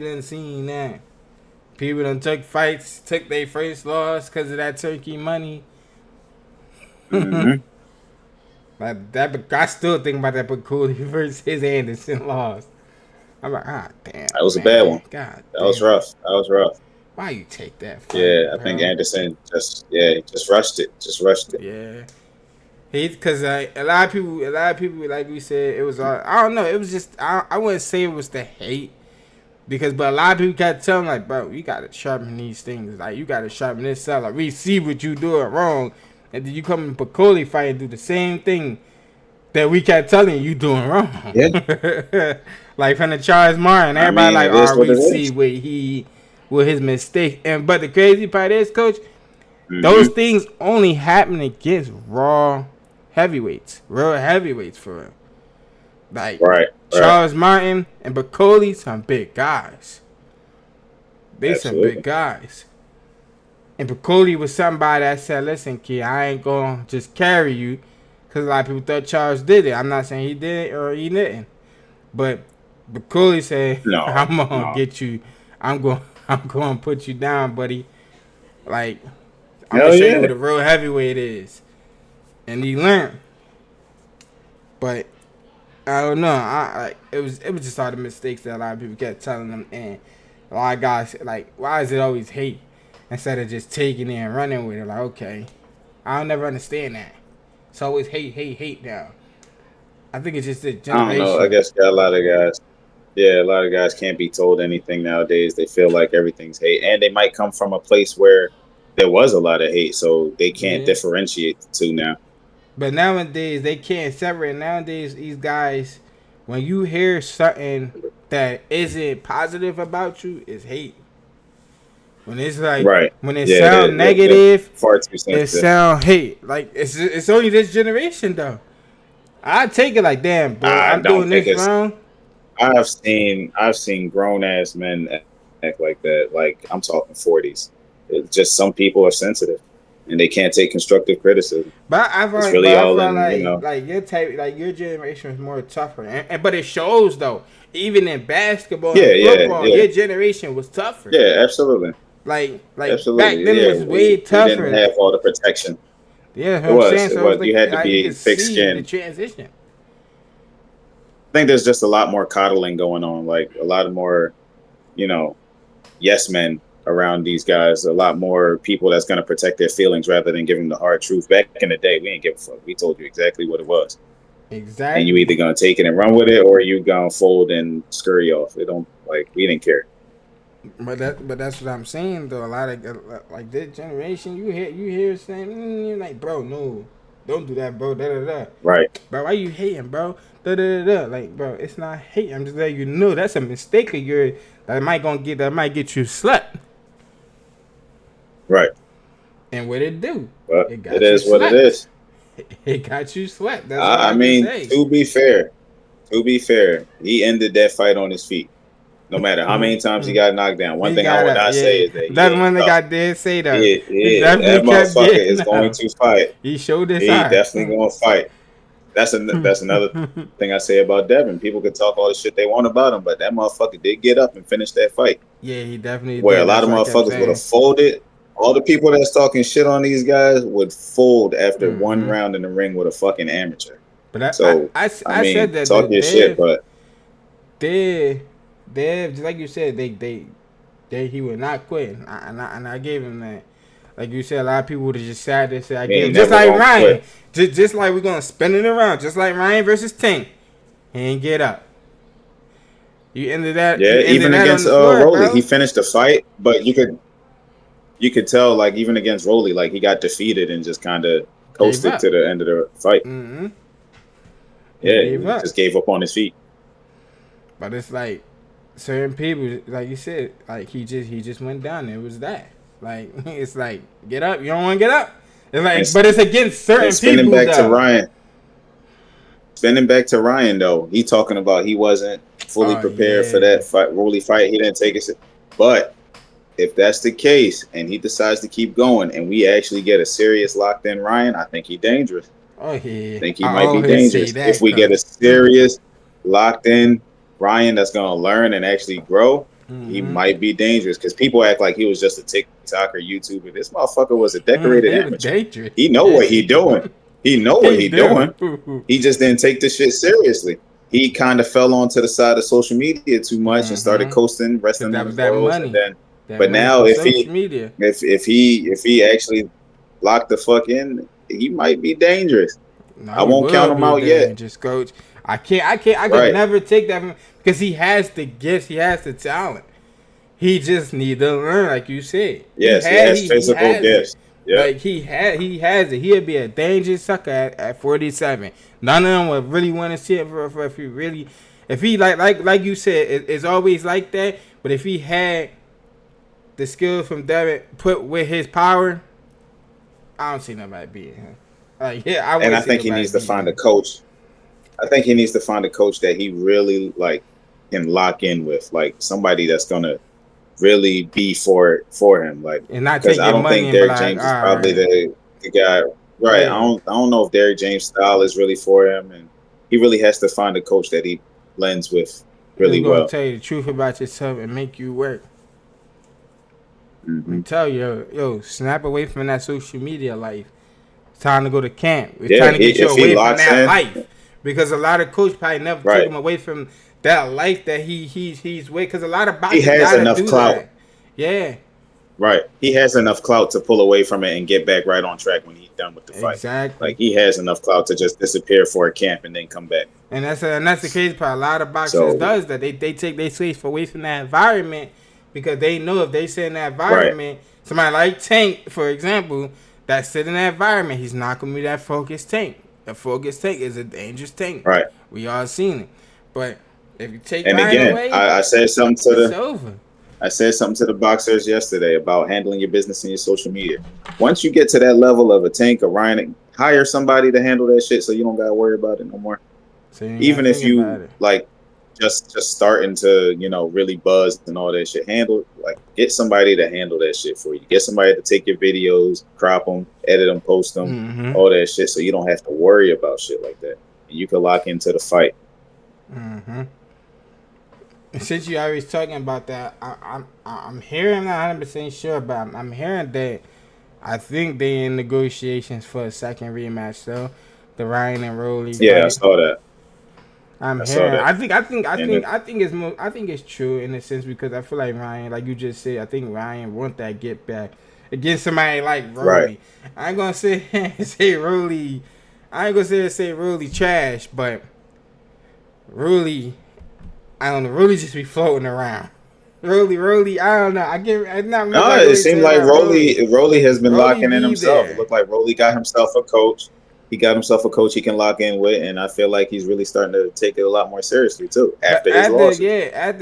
done seen that. People done took fights, took their first loss because of that turkey money. Mm-hmm. Like that, I still think about that Bakuli versus his Anderson loss. I'm like, damn, That was a bad man, one. god That was damn, rough. That was rough. why you take that fight, Yeah, I think bro? Anderson just rushed it. Just rushed it. Yeah, because a lot of people, like we said, it was I don't know, it was just I wouldn't say it was the hate because, but a lot of people kept telling like, bro, you gotta sharpen these things, like you gotta sharpen this up, like we see what you doing wrong, and then you come in Bakuli fight and do the same thing that we kept telling you doing wrong. Yeah. Like from the Charles Martin, I everybody mean, like, it is oh, what we it see is. what his mistake. And but the crazy part is, coach, those Mm-hmm. things only happen against real heavyweights for real. Like Right. Right. Charles Martin and Bakoli, some big guys. They some big Absolutely. guys. And Bakoli was somebody that said, listen, kid, I ain't gonna just carry you. Because a lot of people thought Charles did it. I'm not saying he did it or he didn't. But Bakuli said, No. I'm gonna No. get you. I'm going to put you down, buddy. Like I'm gonna Hell show you yeah. what a real heavyweight is. And he learned. But I don't know. It was just all the mistakes that a lot of people kept telling them, and a lot of guys like, why is it always hate instead of just taking it and running with it? Like, okay, I'll never understand that. It's always hate now. I think it's just a I don't know. I generation. guess got a lot of guys. Yeah, a lot of guys can't be told anything nowadays. They feel like everything's hate, and they might come from a place where there was a lot of hate, so they can't Yeah. differentiate the two now. But nowadays they can't separate. Nowadays these guys, when you hear something that isn't positive about you, is hate. When it's like Right. when it Yeah, sound they're negative, far too it sensitive. sound hate. Like it's only this generation though. I take it like, damn, bro, I I'm don't doing think this it's. wrong. I've seen grown ass men act like that. Like I'm talking 40s. It's just some people are sensitive, and they can't take constructive criticism. It's But really I all feel in like your type, like your generation is more tougher, and but it shows though. Even in basketball Yeah, and yeah, football, yeah, your generation was tougher. yeah. Absolutely, Like back absolutely. then Yeah, was way we didn't tougher. have all the protection. Yeah, that's what It I'm was saying. it So it was was. You had to like you be could thick see the skinned. transition. I think there's just a lot more coddling going on. Like a lot more, you know, yes men around these guys. A lot more people that's going to protect their feelings rather than giving the hard truth. Back in the day, we didn't give a fuck. We told you exactly what it was, and you Exactly. either gonna take it and run with it, or you gonna fold and scurry off. It don't like we didn't care. But that's what I'm saying though. A lot of like this generation, you hear saying, you're like, bro, no, don't do that, bro. Da da da. Right, Bro, why you hating, bro? Da da da da. Like, bro, it's not hate. I'm just letting you know that's a mistake of yours that might get you slept. right. And what it do? But It it got you is what it slept. is. It got you slept. That's all I I can mean, say. to be fair, he ended that fight on his feet. No matter how many times he got knocked down. One He thing I got would up, not say yeah. is that he That's ain't one thing tough. I did say though. He That definitely kept motherfucker is getting going up. to fight. He showed his He heart. definitely going to fight. That's another thing I say about Devin. People can talk all the shit they want about him, but that motherfucker did get up and finish that fight. Yeah, he definitely Where a did. lot That's of what I kept motherfuckers would have saying. folded. All the people that's talking shit on these guys would fold after one Hmm. round in the ring with a fucking amateur. But So I I said mean, that talk your shit, but they just like you said, he would not quit, and I gave him that. Like you said, a lot of people would have just sat there and said, I he gave ain't him. Just never like gonna Ryan. quit. Just like we're going to spin it around. Just like Ryan versus Tank. He ain't get up. You ended Yeah, even that on against the floor, Rolly, he bro. finished the fight, but you could tell like even against Rolly, like he got defeated and just kind of Gave coasted to up. the end of the fight. Mm-hmm. He Yeah, gave he up. just gave up on his feet. But it's like certain people, like you said, like he just went down there. It was that. Like it's like get up. You don't want to get up. It's And like, but it's against and certain people though. spinning back to Ryan though, he talking about he wasn't fully Oh prepared for yeah. that fight, Rolly fight. He didn't take it, but if that's the case and he decides to keep going and we actually get a serious locked in Ryan, I think he's dangerous. Oh yeah. I think he I might be always say dangerous. If that, we get a coach. serious locked in Ryan that's going to learn and actually grow, he Mm-hmm. might be dangerous because people act like he was just a TikToker, YouTuber. This motherfucker was a decorated He was amateur. dangerous. He know what Yeah. he doing. He know what He he doing. do. He just didn't take this shit seriously. He kind of fell onto the side of social media too much and started Mm-hmm. coasting, Cause resting that on was his that laurels, and money. then. That But money now, from social media. if he actually locked the fuck in, he might be dangerous. No, I he won't count will him be out yet. dangerous, coach. I could Right? never take that from because he has the gifts, he has the talent. He just need to learn, like you said. Yes, he has He physical has it. gifts. Yep. Like he has it. He'll be a dangerous sucker at 47. None of them would really want to see it for if he really, if he like you said, it's always like that. But if he had the skills from Devin put with his power, I don't see nobody beating him. Like yeah, I And wouldn't I see think he nobody needs to beating find a him. coach. I think he needs to find a coach that he really like can lock in with, like somebody that's gonna really be for him. Like, And not because take I your don't money think and be Derrick like, James all is probably right, the guy. Right. yeah. I don't know if Derrick James' style is really for him, and he really has to find a coach that he blends with Who's really gonna well. tell you the truth about yourself and make you work? Hmm. And tell you, yo, snap away from that social media life. It's time to go to camp. It's Yeah, time to get you if he away from locks that in, life. Because a lot of coaches probably never took right, him away from that life that he's with. Because a lot of he boxers has gotta enough do clout. that. Yeah, Right. He has enough clout to pull away from it and get back right on track when he's done with the fight. exactly. Like he has enough clout to just disappear for a camp and then come back. And that's the crazy part. A lot of boxers So does that. They take their space away from that environment because they know if they sit in that right, environment, somebody like Tank, for example, that sit in that environment, he's not gonna be that focused Tank. The focused Tank is a dangerous Tank. right. We all seen it. But if you take And Ryan again, away, I said something to it's the over. I said something to the boxers yesterday about handling your business and your social media. Once you get to that level of a Tank or Ryan, hire somebody to handle that shit so you don't gotta worry about it no more. So you ain't gotta Even if think about you it. like just starting to, really buzz and all that shit, get somebody to handle that shit for you. Get somebody to take your videos, crop them, edit them, post them, Mm-hmm. all that shit, so you don't have to worry about shit like that. And you can lock into the fight. Mm-hmm. And since you always talking about that, I'm hearing, I'm not 100% sure, but I'm hearing that I think they in negotiations for a second rematch though, the Ryan and Rolly Yeah, I fight. saw that. I'm I saw hearing. that. And I think it's true in a sense because I feel like Ryan, like you just said, I think Ryan want that get back against somebody like right. Rolly. I ain't gonna say say Rolly. I ain't gonna say Rolly trash, but Rolly, I don't know. Rolly just be floating around. Rolly, I don't know. I'm not No, nobody it really seemed say like about Rolly. Rolly has been Rolly locking in be himself. It there. looked like Rolly got himself a coach. He got himself a coach he can lock in with, and I feel like he's really starting to take it a lot more seriously too But after his losses.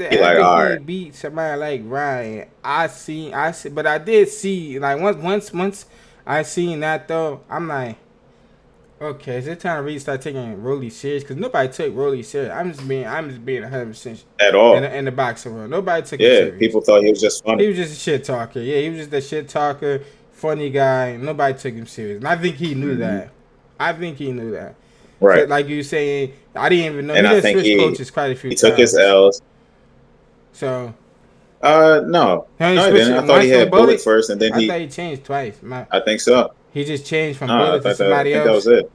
He like, after all he right, beat somebody like Ryan, I see, but I did see like once I seen that though, I'm like, Okay, is it time to really start taking Rolly serious? Because nobody took Rolly serious. I'm just being 100% at in all. the boxing world. Nobody took him Yeah, serious. people thought he was just He funny. was just a shit talker. Yeah, he was just a shit talker, funny guy. Nobody took him serious, and I think he knew Hmm. that. I think he knew that. So, Right, like you saying, I didn't even know and he I done think switched he coaches quite a few he took his times. L's. So, No, he only no, he switched didn't. I it thought he once from had Bullet Bullet. first, and then I thought he changed twice. I think so. He just changed from No, Bullet to I somebody think that was else. it.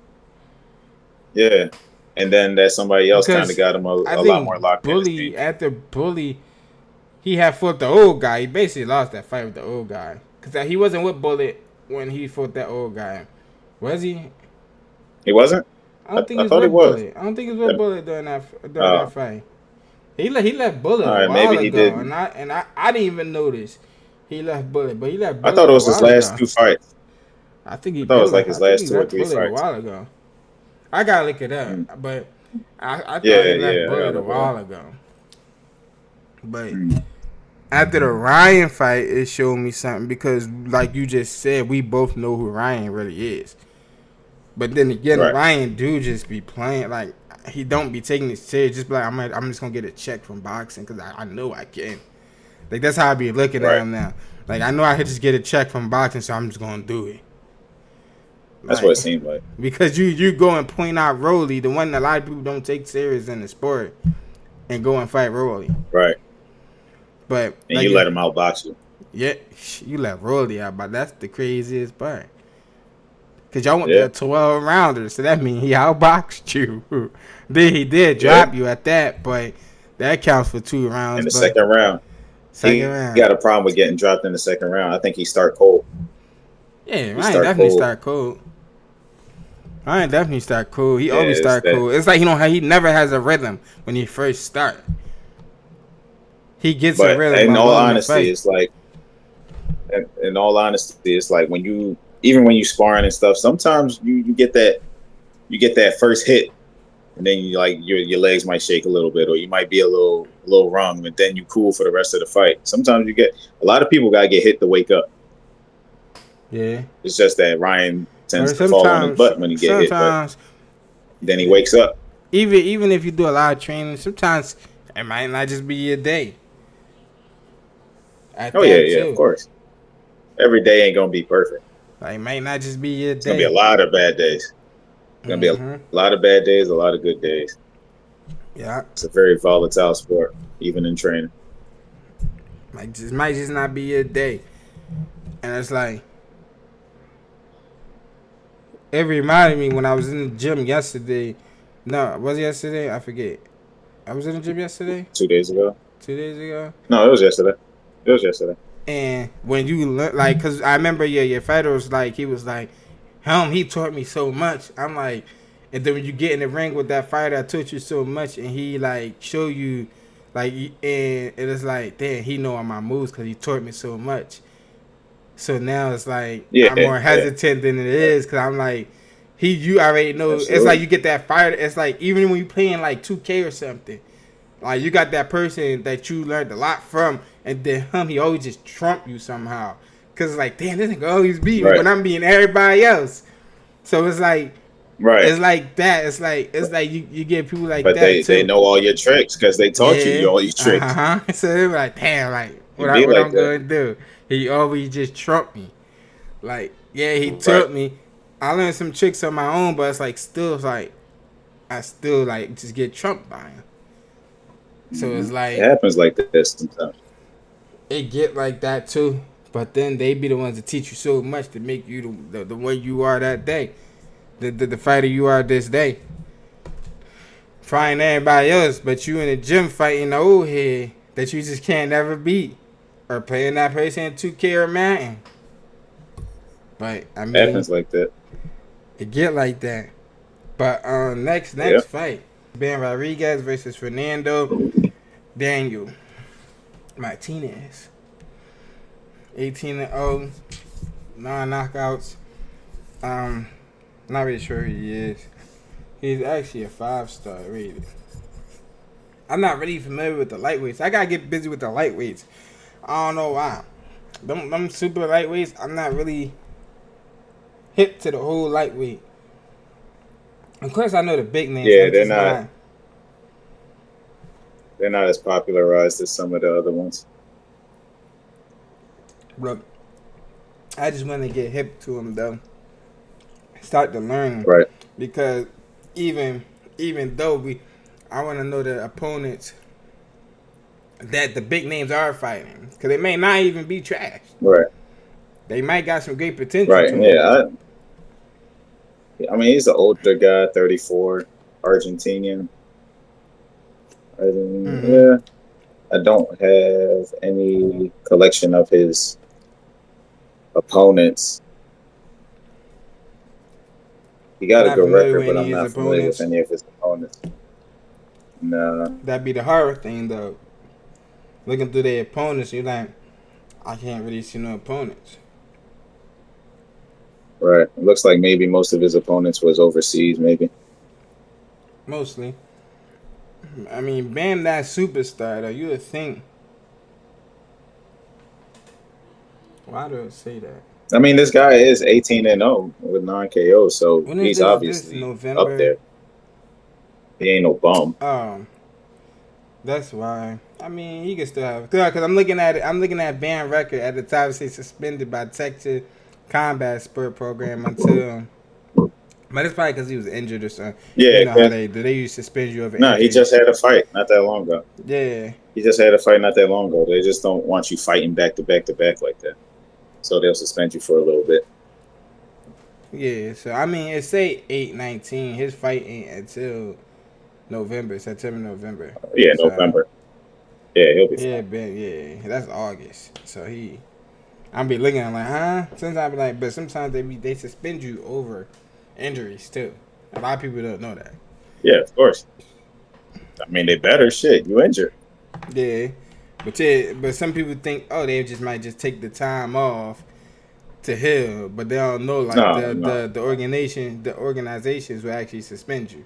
Yeah, and then that somebody else kind of Because got him I a lot think more locked in. It Bully, seems. after Bully, he had fought the old guy. He basically lost that fight with the old guy. Because he wasn't with Bullet when he fought that old guy. Was he? He wasn't. I don't think I he was thought he with was. Bullet. I don't think he was with Bullet during Uh, that fight. He left Bullet all a right, while maybe he ago, didn't. I didn't even notice he left Bullet, but he left I thought Bullet it a was his while last ago. two fights. I think he I thought it was been like left. his I think he last two or left three Bullet a fights. while ago. I gotta look it Mm. up, but I thought Yeah, he left yeah, I Bullet gotta a look it up. while ago. But Mm. after the Ryan fight, it showed me something because, like you just said, we both know who Ryan really is. But then again, Right, Ryan do just be playing like he don't be taking it serious. Just be like I'm just gonna get a check from boxing because I know I can. Like that's how I be looking at right. him now. Like I know I could just get a check from boxing, so I'm just gonna do it. That's what it Like seemed like. because you go and point out Rolly, the one that a lot of people don't take serious in the sport, and go and fight Rolly. Right, But and like you let him outbox you. yeah, you let Rolly out, but that's the craziest part. Cause y'all went Yeah, there 12 rounders, so that means he outboxed you. Then he did yeah. drop you at that, but that counts for 2 rounds. In the But second round, second he round, got a problem with getting dropped in the second round. I think he start cold. yeah, He Ryan start definitely cold. start cold. Ryan definitely start cold. He Yeah, always it's start that. cold. It's like he never has a rhythm when he first start. He gets a But rhythm in by all willing to honesty, fight. it's like in all honesty, it's like when you even when you sparring and stuff, sometimes you get that first hit and then you like your legs might shake a little bit or you might be a little wrong, but then you cool for the rest of the fight. Sometimes you get a lot of people gotta get hit to wake up. Yeah, It's just that Ryan tends or to fall on his butt when he get hit, but sometimes then he wakes up. even if you do a lot of training, sometimes it might not just be your day. At Oh yeah, that yeah, of too, course. Every day ain't gonna be perfect. like it might not just be your It's gonna be a day. lot of bad days. It's gonna be a Mm-hmm. lot of bad days, a lot of good days. Yeah, It's a very volatile sport, even in training. might just not be your day, and it's like it reminded me when I was in the gym yesterday. No, was it yesterday? I forget. I was in the gym yesterday, 2 days ago. 2 days ago. No, it was yesterday. It was yesterday. And when you learn, like, cause I remember your fighter was like, he was like, he taught me so much. I'm like, and then when you get in the ring with that fighter that taught you so much, and he like show you, like, and it is like, damn, he know all my moves because he taught me so much. So now it's like Yeah, I'm more yeah, hesitant than it is because I'm like, you already know. It's like absolutely. you get that fighter. It's like even when you playing like 2K or something. Like you got that person that you learned a lot from, and then he always just trump you somehow. Cause it's like, damn, this nigga always beat me Right, when I'm beating everybody else. So right. it's like that. It's like you get people like But that they too. know all your tricks because they taught you Yeah. all your tricks. So they're like, damn, like It be what like I'm that, gonna do? He always just trump me. Like, yeah, he right? taught me. I learned some tricks on my own, but it's like I still like just get trumped by him. So Hmm. it's It like happens like this sometimes. it get like that too. But then they be the ones that teach you so much to make you the one you are that day, the fighter you are this day. Fighting everybody else, but you in the gym fighting the old head that you just can't never beat, or playing that person in 2K or Madden. But I It mean, happens like that. it get like that. But Yeah. next fight, Ben Rodriguez versus Fernando Daniel Martinez. 18-0, 9 knockouts. Not really sure who he is. He's actually a 5-star rated. I'm not really familiar with the lightweights. I gotta get busy with the lightweights. I don't know why. Them super lightweights, I'm not really hip to the whole lightweight. Of course, I know the big names. Yeah, I'm just not. they're not as popularized as some of the other ones. Look, I just want to get hip to them though. Start to learn Right. because even though I want to know the opponents that the big names are fighting because they may not even be trash. Right. They might got some great potential Right. to them. Yeah. I mean, he's an older guy, 34, Argentinian. Mm-hmm. Yeah. I don't have any collection of his opponents. He got You're a not good familiar record, with but any I'm of his not familiar with opponents. any of his opponents. No. That'd be the hard thing though. Looking through their opponents, you're like, I can't really see no opponents. Right. It looks like maybe most of his opponents was overseas, maybe. Mostly. I mean, Bam, that superstar though. You would think. Why do I say that? I mean, this guy is 18-0 with 9 KOs, so When is he's this? This obviously up November. there. He ain't no bum. That's why. I mean, he can still have. Because I'm looking at it. I'm looking at Bam record at the time. Say suspended by Texas Combat Sport Program until. But it's probably because he was injured or something. You Yeah, know how they used to suspend you over no, he just injuries. had a fight not that long ago. Yeah. He just had a fight not that long ago. They just don't want you fighting back to back to back like that. So they'll suspend you for a little bit. Yeah. So I mean, it say 8/19. His fight ain't until September, November. Yeah, So November. Yeah, he'll be yeah, fine. Ben, yeah, that's August. So I'm be looking at like, huh? Sometimes I be like, but sometimes they suspend you over injuries too. A lot of people don't know that. Yeah, of course. I mean, they better shit. You injured. Yeah, but some people think, oh, they just might just take the time off to heal, but they don't know like No, no. the organizations will actually suspend you.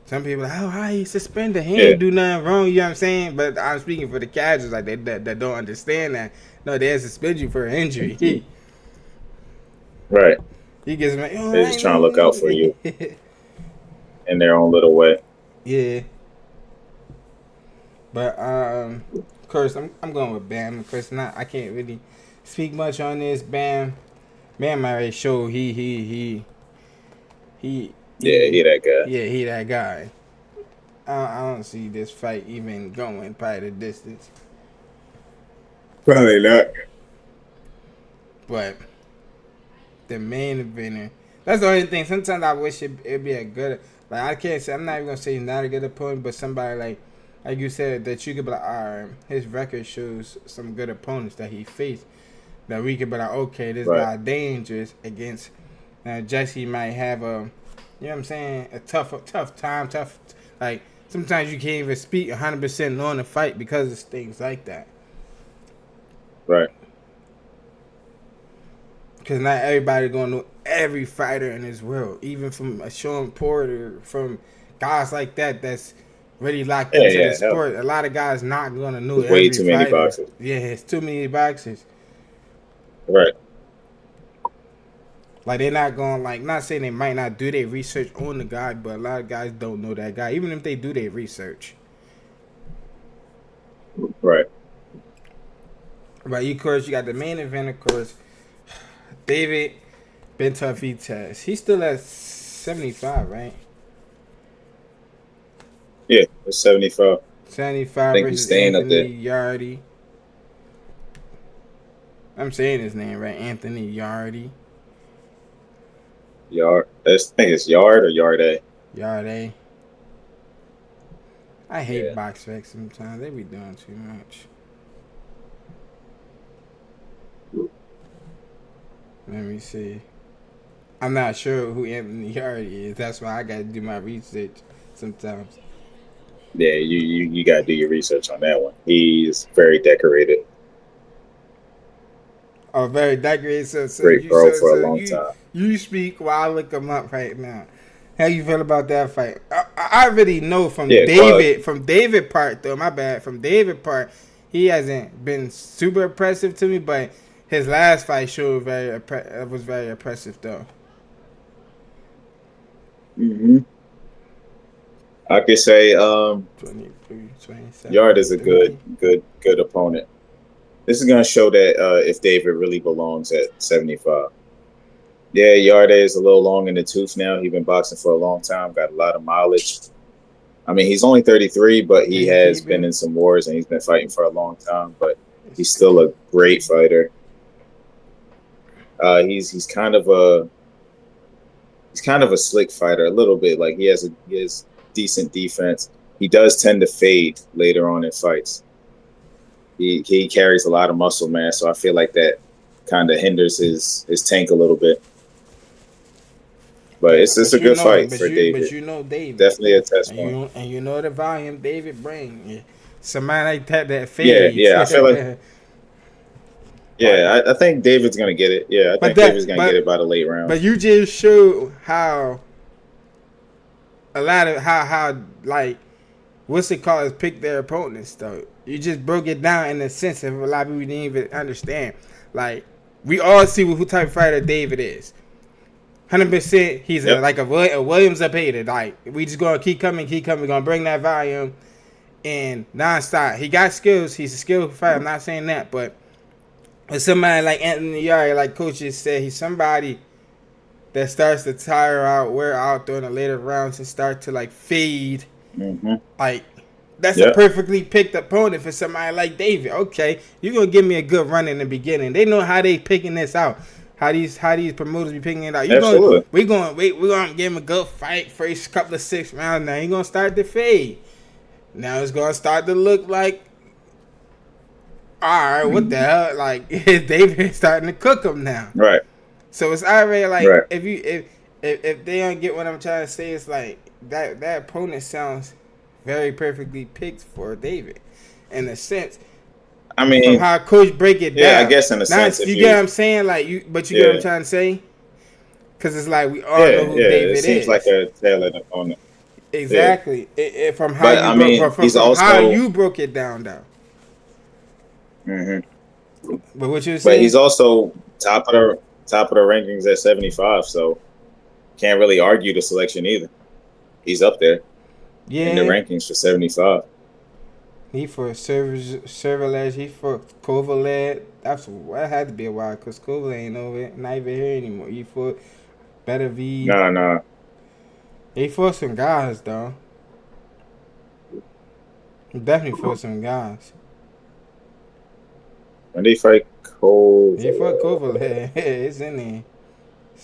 Some people are like, oh, how he suspended? He Yeah, ain't do nothing wrong. You know what I'm saying? But I'm speaking for the casuals like that don't understand that. No, they suspend you for an injury. right. He gets like, oh, They're just trying to look out for you in their own little way. yeah. But of course, I'm going with Bam. Of course, not I can't really speak much on this. Bam already showed he Yeah, he that guy. yeah, he that guy. I don't see this fight even going probably the distance. Probably not. But the main eventer, that's the only thing. Sometimes I wish it'd be a good. Like I can't say I'm not even gonna say he's not a good opponent, but somebody like you said that you could be like, all right, his record shows some good opponents that he faced. That we could be like, okay, this Right. guy dangerous against. Jesse might have you know what I'm saying, a tough time, like sometimes you can't even speak 100% on the fight because of things like that. Right. Because not everybody gonna know every fighter in this world, even from a Sean Porter, from guys like that that's really locked Yeah, into yeah. the Hell, sport. A lot of guys not gonna know there's way every too many fighter. boxes. Yeah, it's too many boxes. Right. Like they're not going not saying they might not do their research on the guy, but a lot of guys don't know that guy, even if they do their research. Right. Right, of course you got the main event, of course. David Benavidez. He's still at 75, right? Yeah, it's 75. I 75 think he's versus staying up there. Anthony Yardy. I'm saying his name right, Anthony Yardy. Yard. I think it's Yard or Yarday. Yardy. I hate Yeah. box facts sometimes. They be doing too much. Let me see. I'm not sure who Anthony Yardy is. That's why I got to do my research sometimes. Yeah, you got to do your research on that one. He's very decorated. Oh, very decorated. Great pro for a long time. You speak while I look him up right now. How you feel about that fight? I already know from David part though. My bad. From David part, he hasn't been super impressive to me, but his last fight showed was very impressive though. Hmm. I could say 23, 27, Yard is a 30. good opponent. This is going to show that if David really belongs at 75. Yeah, Yarde is a little long in the tooth now. He's been boxing for a long time, got a lot of mileage. I mean, he's only 33, but he Did he has keep been him? in some wars and he's been fighting for a long time. But It's he's still a great fighter. He's kind of a slick fighter, a little bit. Like he has decent defense. He does tend to fade later on in fights. He carries a lot of muscle mass, so I feel like that kind of hinders his tank a little bit. But it's a good fight for but David. you know David, Definitely a test and point. you know the volume David bring. Yeah. Somebody like that Yeah, fades. yeah. I feel like Like, I think David's gonna get it. Yeah, I but think David's that gonna get it by the late but rounds. you just showed how a lot of how like what's it called is pick their opponents though. You just broke it down in the sense of a lot of people didn't even understand. Like we all see who type of fighter David is. 100%, he's Yep. a Williams up hater. Like we just gonna keep coming. We're gonna bring that volume and nonstop. He got skills. He's a skilled fighter. I'm not saying that, but with somebody like Anthony Yari, like Coach just said, he's somebody that starts to tire out, wear out during the later rounds, and start to like fade. Hmm. Like that's a Yep. perfectly picked opponent for somebody like David. Okay, you're gonna give me a good run in the beginning. They know how they picking this out. How these promoters be picking it out. Absolutely. We're gonna give him a good fight first couple of 6 rounds. Now he's gonna start to fade. Now it's gonna start to look like, all right, what the hell? Like David starting to cook him now. Right. So it's already like Right. if they don't get what I'm trying to say, it's like that opponent sounds very perfectly picked for David, in a sense I from mean, how Coach break it yeah, I down. guess in a Now sense, if you get what you, I'm saying, like but you get what I'm yeah, trying to say, because it's like we all know yeah, who yeah, it David seems like is. a tailored opponent. Yeah, Exactly. From how but you I broke mean, he's from how also, you broke it down. hmm But what you were but saying? he's also top of the rankings at 75. So can't really argue the selection either. He's up there in the Yeah. rankings for 75. He for serverless. He for Kovalet. That had to be a while because Kovalet ain't over, not even here anymore. He for Better V. Nah, nah. He for some guys though. Definitely for some guys. When they fight He for Cole. Kovalet. It's in there.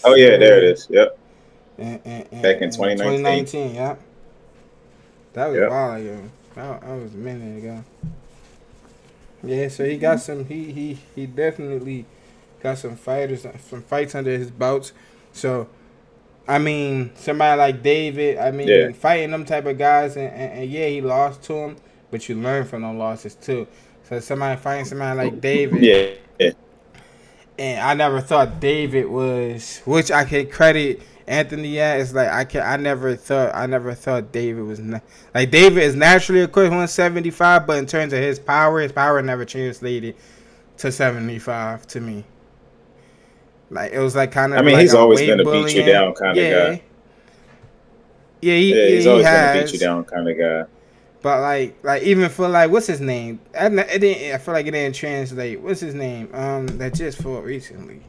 Oh yeah, there it Server is. Yep, back in in 2019. 2019. Yeah, that was a Yep. while ago. That was a minute ago. Yeah, so he got some. He definitely got some fights under his belts. So I mean, somebody like David. I Yeah, mean, fighting them type of guys, and yeah, he lost to him, but you learn from those losses too. So somebody fighting somebody like David, yeah. and I never thought David was, which I can credit Anthony at. It's like I never thought David was like David is naturally equipped 175, but in terms of his power never translated to 75 to me. Like it was like kind I of mean, like he's a always been weight a beat you bullying. down kind of guy. Yeah, Yeah, he's he always been a beat you has. down kind of guy. But like even for like what's his name? It didn't. I feel like it didn't translate. What's his name? That just fought recently.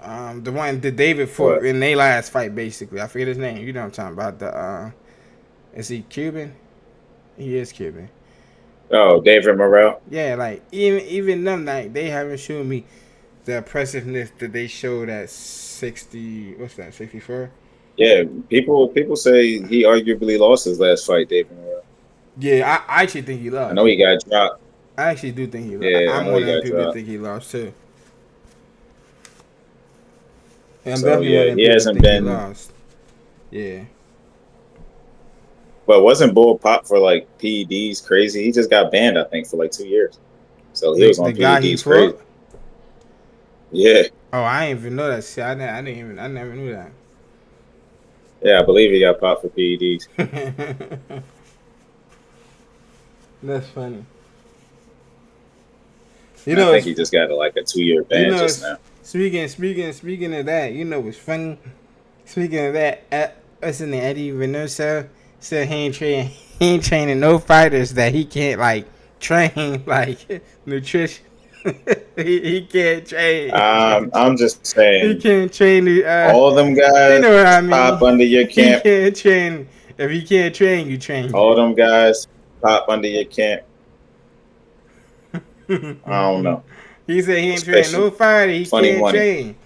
The one the David fought What? in their last fight, basically. I forget his name. You know what I'm talking about. Is he Cuban? He is Cuban. Oh, David Morrell. Yeah, like even them, like they haven't shown me the impressiveness that they showed at 60. What's that? 64. Yeah, people say he arguably lost his last fight, David Morrell. Yeah, I actually think he I know lost. he got dropped. I actually do think he lost. Yeah, I I'm know one he of them got people that dropped. think he lost too. And I'm So definitely one yeah, of them he people that hasn't think he been. lost. Yeah. But wasn't Bull Pop for like PEDs crazy? He just got banned, I think, for like 2 years. So he was The on guy he PEDs crazy. fought? Yeah, Oh, I didn't even know that shit. I never knew yeah, I believe he got popped for PEDs. that. That's funny. You And I know, think he just got like a 2 year you ban know, just it's, now. speaking of that, you know, it's funny. Speaking of that, Listen, Eddie Reynoso said he ain't training no fighters that he can't like train like nutrition. he can't train. I'm just He saying, can't train the. all them You guys know what I mean? pop under your He camp. can't train. If he can't train, you train. All them guys pop under your camp. I don't know. He said he ain't training Especially no fighter. He funny can't money. train.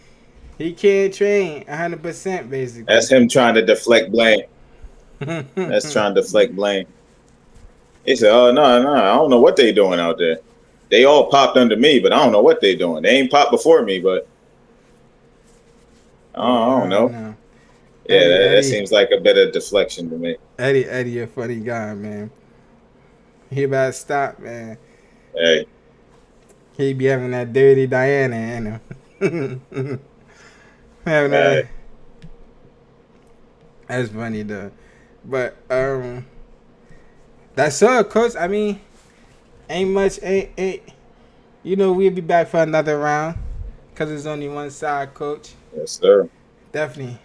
He can't train 100% basically. That's him trying to deflect blame. That's trying to deflect blame. He said, "Oh no, I don't know what they doing out there. They all popped under me, but I don't know what they doing. They ain't popped before me, but I don't know." Yeah, Eddie, that seems like a bit of deflection to me. Eddie, a funny guy, man. He about to stop, man. Hey, He be having that dirty Diana in him. Having that. That's funny though. But that's all, coach. I mean, ain't much. Ain't. You know, we'll be back for another round, cause it's only one side, coach. yes, sir. Definitely.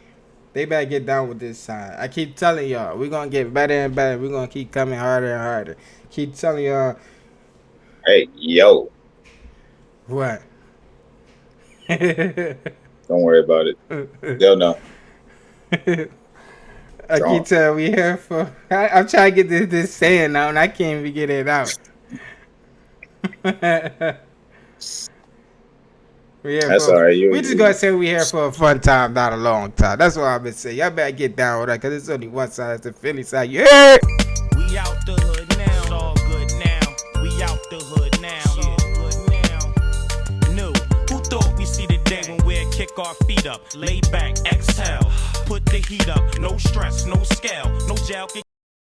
They better get down with this side. I keep telling y'all, we're going to get better and better. We're going to keep coming harder and harder. Keep telling y'all. Hey, yo. What? Don't worry about it. They'll know. I keep telling we here for... I'm trying to get this saying out, and I can't even get it out. That's all right. We just gonna say we here for a fun time, not a long time. That's what I've been saying. Y'all better get down with that, cause it's only one side. It's the Philly side. Yeah. We out the hood now. It's all good now. We out the hood now. It's all good now. No, who thought we see the day when we'll kick our feet up, lay back, exhale, put the heat up. No stress, no scale, no jail.